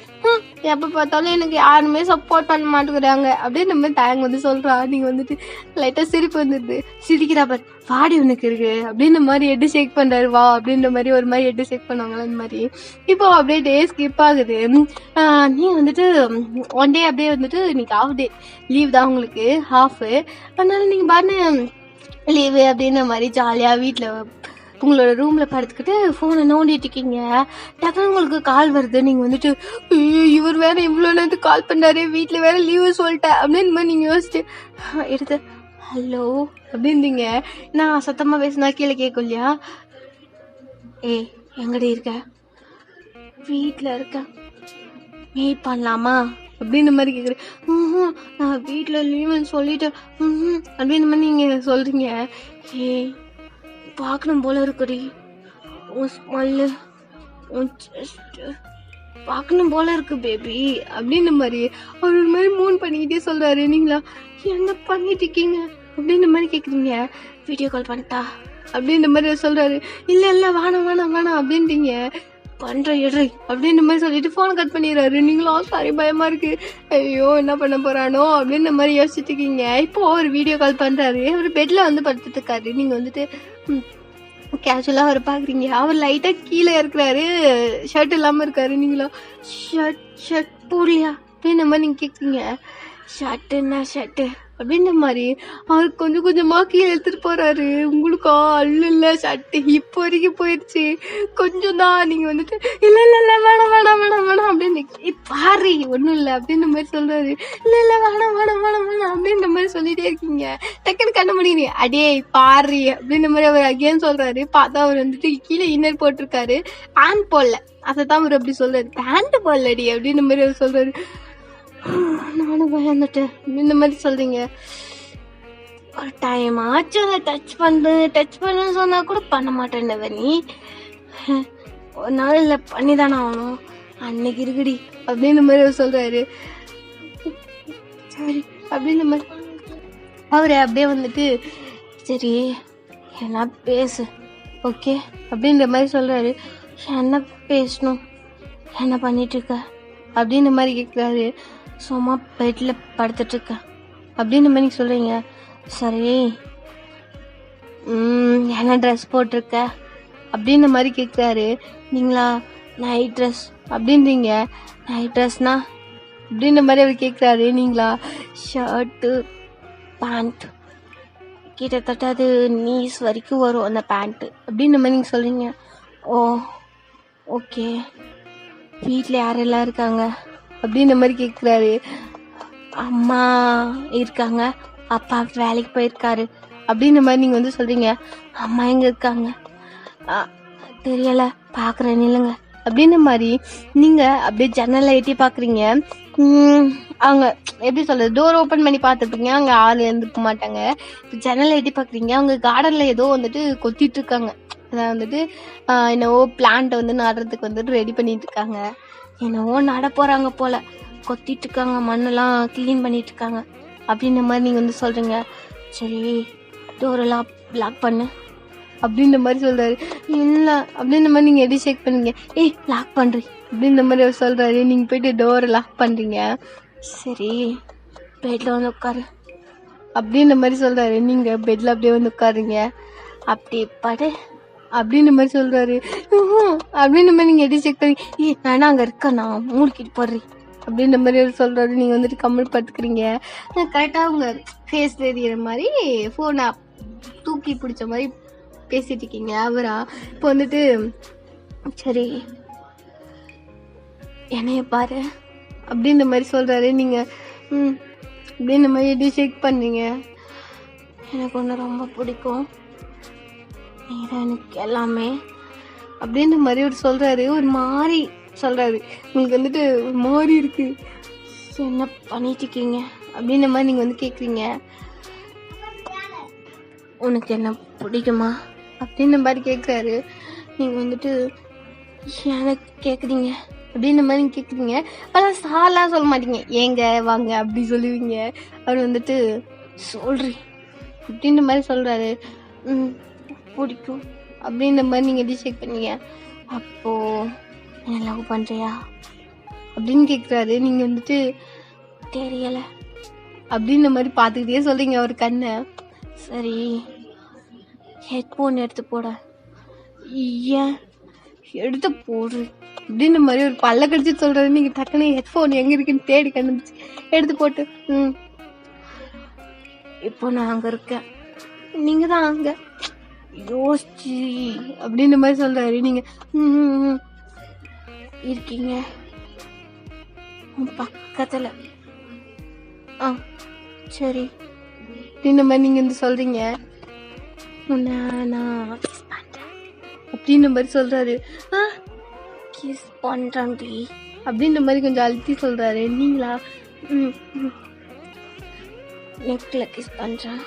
எப்ப பார்த்தாலும் எனக்கு யாருமே சப்போர்ட் பண்ண மாட்டேங்கிறாங்க அப்படின்ற மாதிரி டேங் வந்து சொல்றா. நீங்க வந்துட்டு லைட்டா சிரிப்பு வந்துடுது. சிரிக்கிறா பாரு வாடி உனக்கு இருக்கு அப்படின்ற மாதிரி எட்டு ஷேக் பண்றாரு. வா அப்படின்ற மாதிரி ஒரு மாதிரி எட்டு ஷேக் பண்ணுவாங்களா இந்த மாதிரி. இப்போ அப்படியே டே ஸ்கிப் ஆகுது. நீ வந்துட்டு ஒன் டே அப்படியே வந்துட்டு இன்னைக்கு ஹாஃப் டே லீவ் தான் உங்களுக்கு, ஹாஃப். அதனால நீங்க பாருன்னு லீவு அப்படின்ற மாதிரி ஜாலியா வீட்டுல உங்களோட ரூம்ல படுத்துக்கிட்டு போனை நோண்டிட்டு இருக்கீங்க. டக்குனு உங்களுக்கு கால் வருது. நீங்க வந்துட்டு இவர் வேற இவ்வளவு நேரத்துக்கு கால் பண்ணாரு, வீட்டுல வேற லீவு சொல்லிட்டேன் அப்படின்னு மாதிரி நீங்க யோசிச்சு எடுத்து ஹலோ அப்படின்றீங்க. நான் சத்தமா பேசினா கீழே கேட்கும் இல்லையா? ஏய் எங்கடி இருக்க? வீட்டுல இருக்க, மீட் பண்ணலாமா அப்படின்ற மாதிரி கேக்குறேன். நான் வீட்டுல லீவுன்னு சொல்லிட்டு அப்படின்ற மாதிரி நீங்க சொல்றீங்க. ஏய் பார்க்கணும் போல இருக்குடி, உன் ஸ்மெல்லு உன் செஸ்ட் பார்க்கணும் போல இருக்கு பேபி அப்படின்ற மாதிரி அவர் ஒரு மாதிரி மூன் பண்ணிக்கிட்டே சொல்றாரு. நீங்களா என்ன பண்ணிட்டு இருக்கீங்க அப்படின்ற மாதிரி கேக்குறீங்க. வீடியோ கால் பண்ணிட்டா அப்படின்ற மாதிரி சொல்றாரு. இல்ல இல்ல வேணாம் வேணாம் வேணாம் அப்படின்றீங்க. பண்ற இடை அப்படின்ற மாதிரி சொல்லிட்டு போன் கட் பண்ணிடுறாரு. நீங்களும் சாரி பயமா இருக்கு, ஐயோ என்ன பண்ண போறானோ அப்படின்ற மாதிரி யோசிச்சுட்டு இருக்கீங்க. இப்போ அவர் வீடியோ கால் பண்றாரு. அவர் பெட்ல வந்து படுத்துட்டு இருக்காரு. நீங்க வந்துட்டு கேஷுவலா அவர் பாக்குறீங்க. அவர் லைட்டா கீழே இருக்கிறாரு, ஷர்ட் இல்லாம இருக்காரு. நீங்களா ஷர்ட் போடலையா அப்படின்ற மாதிரி நீங்க கேக்குறீங்க. ஷர்ட் என்ன ஷர்ட் அப்படின்ற மாதிரி அவர் கொஞ்சம் கொஞ்சமா கீழே எடுத்துட்டு போறாரு. உங்களுக்கா அல்ல இல்ல ஷர்ட் இப்போ வரைக்கும் போயிடுச்சு, கொஞ்சம் தான். நீங்க வந்துட்டு இல்ல இல்ல இல்ல வேணாம் வேணாம் வேணாம் வேணாம் அப்படின்னு பாரு ஒண்ணும் இல்ல அப்படின்ற மாதிரி சொல்றாரு. இல்ல இல்ல வேணாம் வேணாம் வேணாம் வேணாம் அப்படின்ற மாதிரி சொல்லிட்டே இருக்கீங்க. டக்குன்னு கண்ண முடியுங்க. அடே பாரு அப்படின்ற மாதிரி அவர் அகேன் சொல்றாரு. பார்த்தா அவர் வந்துட்டு கீழே இன்னர் போட்டிருக்காரு, பேண்ட் போடல. அதைத்தான் அவர் அப்படி சொல்றாரு. பேண்ட் போடலடி அப்படின்ற மாதிரி அவர் சொல்றாரு. நானும் பயந்துட்டு இந்த மாதிரி சொல்றீங்க. ஒரு டைம் ஆச்சு அதை டச் பண்ணு சொன்னா கூட பண்ண மாட்டேன். நீ ஒரு நாள் இல்லை பண்ணிதானே ஆகணும், அன்னைக்கு இருக்குடி அப்படின்ற மாதிரி அவர் சொல்றாரு. சரி அப்படின்ற மாதிரி அவரு அப்படியே வந்துட்டு சரி என்ன பேசு ஓகே அப்படின்ற மாதிரி சொல்றாரு. என்ன பேசணும், என்ன பண்ணிட்டு இருக்க அப்படின்ற மாதிரி கேட்குறாரு. சும்மா பெட்ல படுத்துட்டு இருக்க அப்படின்ற மாதிரி சொல்றீங்க. சரி என்ன ட்ரெஸ் போட்டிருக்க அப்படின்ற மாதிரி கேட்குறாரு. நீங்களா நைட் ட்ரெஸ் அப்படின்றீங்க. நைட் ட்ரெஸ்னா அப்படின்ற மாதிரி அவர் கேட்குறாரு. நீங்களா ஷர்ட்டு பேண்ட் கிட்டத்தட்ட அது நீஸ் வரைக்கும் வரும் அந்த பேண்ட்டு அப்படின்ற மாதிரி நீங்கள் சொல்கிறீங்க. ஓ ஓகே, வீட்டில் யாரெல்லாம் இருக்காங்க அப்படின்ற மாதிரி கேட்குறாரு. அம்மா இருக்காங்க, அப்பா வேலைக்கு போயிருக்காரு அப்படின்ற மாதிரி நீங்கள் வந்து சொல்கிறீங்க. அம்மா எங்கே இருக்காங்க தெரியலை, பார்க்குறேன் இல்லைங்க அப்படின்ற மாதிரி நீங்கள் அப்படியே ஜன்னலை எட்டி பார்க்குறீங்க. அவங்க எப்படி சொல்கிறது, டோர் ஓப்பன் பண்ணி பார்த்துருப்பீங்க, அங்கே ஆள் இருந்துக்க மாட்டாங்க. இப்போ ஜன்னலை எட்டி பார்க்குறீங்க. அவங்க கார்டனில் ஏதோ வந்துட்டு கொத்திட்டு இருக்காங்க. அதான் வந்துட்டு என்னவோ பிளான்ட்டை வந்து நடுறதுக்கு வந்துட்டு ரெடி பண்ணிட்டு இருக்காங்க. என்னவோ நட போகிறாங்க போல், கொத்திட்டு இருக்காங்க, மண்ணெல்லாம் க்ளீன் பண்ணிட்டு இருக்காங்க அப்படின்ற மாதிரி நீங்கள் வந்து சொல்கிறீங்க. சரி டோரெல்லாம் லாக் பண்ணு அப்படின்ற மாதிரி சொல்கிறாரு. இல்லை அப்படின்ற மாதிரி நீங்கள் எப்படி செக் பண்ணுங்க, ஏய் லாக் பண்ணுறீ அப்படின்ற மாதிரி அவர் சொல்கிறாரு. நீங்கள் போயிட்டு டோரை லாக் பண்ணுறீங்க. சரி பெட்டில் வந்து உட்காரு அப்படின்ற மாதிரி சொல்கிறாரு. நீங்கள் பெட்டில் அப்படியே வந்து உட்காருங்க. அப்படி படு அப்படின்ற மாதிரி சொல்கிறாரு. அப்படின்ற மாதிரி நீங்கள் எப்படி செக் பண்ணி, ஏய் நான் அங்கே இருக்கேன், நான் மூடிக்கிட்டு போடுறேன் அப்படின்ற மாதிரி அவர் சொல்கிறாரு. நீங்கள் வந்துட்டு கம்மல் படுத்துக்கிறீங்க. கரெக்டாக அவங்க ஃபேஸ் தெரியிற மாதிரி ஃபோனை தூக்கி பிடிச்ச மாதிரி பேசிட்டு இருக்கீங்க. அவரா இப்போ வந்துட்டு சரி என்னைய பாரு அப்படின்ற மாதிரி சொல்கிறாரு. நீங்கள் அப்படின்ற மாதிரி எப்படி செக் பண்ணீங்க. எனக்கு ஒன்று ரொம்ப பிடிக்கும், நீங்கள் தான் எனக்கு எல்லாமே அப்படின்ற மாதிரி ஒரு சொல்கிறாரு. ஒரு மாதிரி சொல்கிறாரு. உங்களுக்கு வந்துட்டு ஒரு மாதிரி இருக்குது, என்ன பண்ணிட்டு இருக்கீங்க அப்படின்ற மாதிரி நீங்கள் வந்து கேட்குறீங்க. உனக்கு என்ன பிடிக்குமா அப்படின்ற மாதிரி கேட்குறாரு. நீங்கள் வந்துட்டு எனக்கு கேட்குறீங்க அப்படின்ற மாதிரி நீங்கள் கேட்குறீங்க. ஆனால் சாலாம் சொல்ல மாட்டீங்க, ஏங்க வாங்க அப்படி சொல்லுவீங்க. அவர் வந்துட்டு சொல்கிறீ அப்படின்ற மாதிரி சொல்கிறாரு. பிடிக்கும் அப்படின்ற மாதிரி நீங்கள் எப்படி செக் பண்ணீங்க. அப்போது என்ன லவ் பண்ணுறியா அப்படின்னு கேட்குறாரு. நீங்கள் வந்துட்டு தெரியலை அப்படின்ற மாதிரி பார்த்துக்கிட்டே சொல்கிறீங்க அவர் கண்ணை. சரி ஹெட்ஃபோன் எடுத்து போட. ஏன் எடுத்து போடு அப்படின்ற மாதிரி ஒரு பல்ல கடிச்சு சொல்கிறாரு. நீங்கள் டக்குன்னு ஹெட்ஃபோன் எங்கே இருக்குன்னு தேடி கண்டுபிடிச்சி எடுத்து போட்டு இப்போ நான் அங்கே இருக்கேன், நீங்கள் தான் அங்கே யோசிச்சு அப்படின்ற மாதிரி சொல்கிறாரு. நீங்கள் இருக்கீங்க பக்கத்தில். சரி அப்படின்ற மாதிரி நீங்கள் வந்து சொல்கிறீங்க. நான் கிஸ் பண்ணுறேன் அப்படின்ற மாதிரி சொல்கிறாரு. கிஸ் பண்ணுறேன்டி அப்படின்ற மாதிரி கொஞ்சம் அழுத்தி சொல்கிறாரு. நீங்களா நெக்கில் கிஸ் பண்ணுறேன்,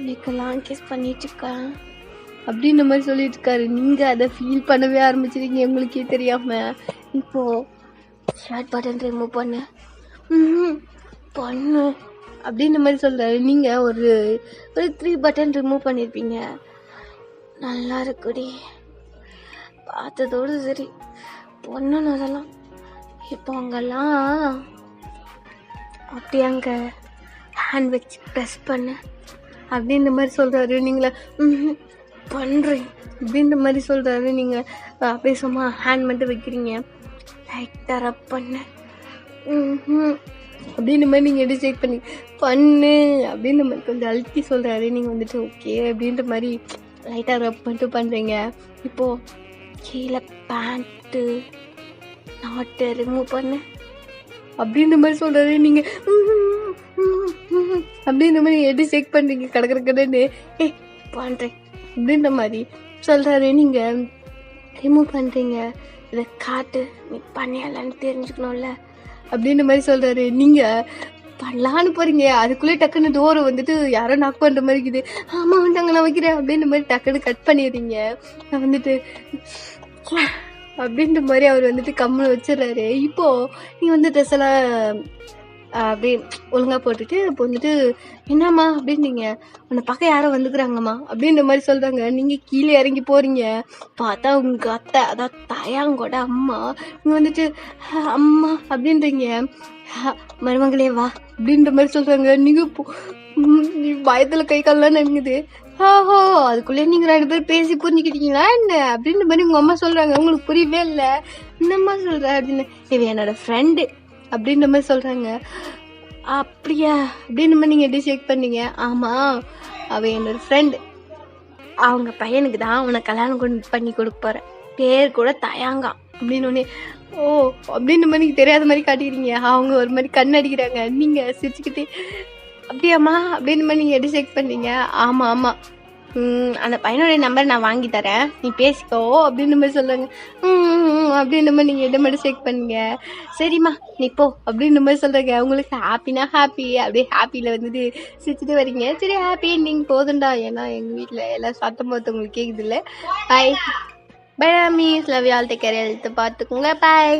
நெக்கெல்லாம் கிஸ் பண்ணிட்டுருக்கேன் அப்படின்ற மாதிரி சொல்லிட்டு இருக்காரு. நீங்கள் அதை ஃபீல் பண்ணவே ஆரம்பிச்சிருக்கீங்க உங்களுக்கே தெரியாமல். இப்போது ஷர்ட் பட்டன் ரிமூவ் பண்ணு அப்படின்ற மாதிரி சொல்கிறாரு. நீங்கள் ஒரு 3 பட்டன் ரிமூவ் பண்ணியிருப்பீங்க. நல்லா இருக்குடி, பார்த்ததோடு சரி, பொண்ணுன்னு அதெல்லாம். இப்போ அங்கெல்லாம் அப்படி அங்கே ஹேண்ட் வச்சு ப்ரெஸ் பண்ணு அப்படின்ற மாதிரி சொல்கிறாரு. நீங்களே பண்ணுறீங்க அப்படின்ற மாதிரி சொல்கிறாரு. நீங்கள் அப்படியே சும்மா ஹேண்ட் மட்டும் வைக்கிறீங்க. லைட்டாக ரப் பண்ணு அப்படின்ற மாதிரி நீங்கள் எப்படி செக் பண்ணு அப்படின்ற மாதிரி கொஞ்சம் அழுத்தி சொல்கிறாரு. நீங்கள் வந்துட்டு ஓகே அப்படின்ற மாதிரி லைட்டாக ரப் மட்டும் பண்ணுறீங்க. இப்போது கீழே பேண்ட்டு நாட்டை ரிமூவ் பண்ணு அப்படின்ற மாதிரி சொல்கிறாரு. நீங்கள் அப்படின்ற மாதிரி எப்படி செக் பண்ணுறீங்க கிடக்கிற கடைன்னு பண்ணுறேன் அப்படின்ற மாதிரி சொல்கிறாரு. நீங்கள் ரிமூவ் பண்ணுறீங்க. இதை காட்டு, நீ பண்ணியாலான்னு தெரிஞ்சுக்கணும்ல அப்படின்ற மாதிரி சொல்கிறாரு. நீங்கள் பண்ணலான்னு போகிறீங்க, அதுக்குள்ளே டக்குன்னு டோரை வந்துட்டு யாரோ நாக் பண்ணுற மாதிரி இருக்குது. ஆமாம் வந்துட்டாங்க, நான் வைக்கிறேன் அப்படின்ற மாதிரி டக்குன்னு கட் பண்ணிடுறீங்க. நான் வந்துட்டு அப்படின்ற மாதிரி அவர் வந்துட்டு கம்மல் வச்சிடுறாரு. இப்போது நீங்கள் வந்து ட்ரெஸ் எல்லாம் அப்படியே ஒழுங்காக போட்டுட்டு இப்போ வந்துட்டு என்னம்மா அப்படின்னீங்க, உன்னை பார்க்க யாரோ வந்துக்கிறாங்கம்மா அப்படின்ற மாதிரி சொல்கிறாங்க. நீங்கள் கீழே இறங்கி போகிறீங்க. பார்த்தா உங்கள் அத்தை, அதான் தயாங்கோட அம்மா. நீங்கள் வந்துட்டு அம்மா அப்படின்றீங்க. மருமகளே வா அப்படின்ற மாதிரி சொல்கிறாங்க. நீங்கள் பயத்தில் கை காலெலாம் நடுங்குது. ஓஹோ அதுக்குள்ளே நீங்கள் 2 பேர் பேசி புரிஞ்சுக்கிட்டீங்களா என்ன அப்படின்ற மாதிரி உங்கள் அம்மா சொல்கிறாங்க. உங்களுக்கு புரியவே இல்லை. என்னம்மா சொல்கிற அப்படின்னு. இவ என்னோட ஃப்ரெண்டு அப்படின்ற மாதிரி சொல்கிறாங்க. அப்படியா அப்படின்ற மாதிரி நீங்கள் எப்படி செக் பண்ணீங்க. ஆமாம் அவள் என்னோடய ஃப்ரெண்டு, அவங்க பையனுக்கு தான் அவனை கல்யாணம் பண்ணி கொடுக்க போகிறேன், பேர் கூட தயாங்கா அப்படின்னு. ஓ அப்படின்ற மாதிரி நீங்கள் தெரியாத மாதிரி காட்டிக்கிறீங்க. அவங்க ஒரு மாதிரி கண் அடிக்கிறாங்க. நீங்கள் சிரிச்சுக்கிட்டே அப்படியாம்மா அப்படின்ற மாதிரி நீங்கள் எப்படி செக் பண்ணீங்க. ஆமாம் அந்த பையனோட நம்பர் நான் வாங்கி தரேன், நீ பேசிக்கோ அப்படின்ற மாதிரி சொல்லுங்க. அப்படின்ற மாதிரி நீங்கள் எந்த மாதிரி செக் பண்ணுங்க. சரிம்மா நீ போ அப்படின்ற மாதிரி சொல்கிறேங்க. உங்களுக்கு ஹாப்பினா ஹாப்பி, அப்படியே ஹாப்பியில் வந்துட்டு சிரிச்சுட்டு வரீங்க. சரி ஹாப்பி எண்டிங் போதுண்டா, ஏன்னா எங்கள் வீட்டில் எல்லாம் சத்தம் பார்த்து உங்களுக்கு கேட்குது இல்லை. Bye bye maize love you all, take care, health பார்த்துக்குங்க, பாய்.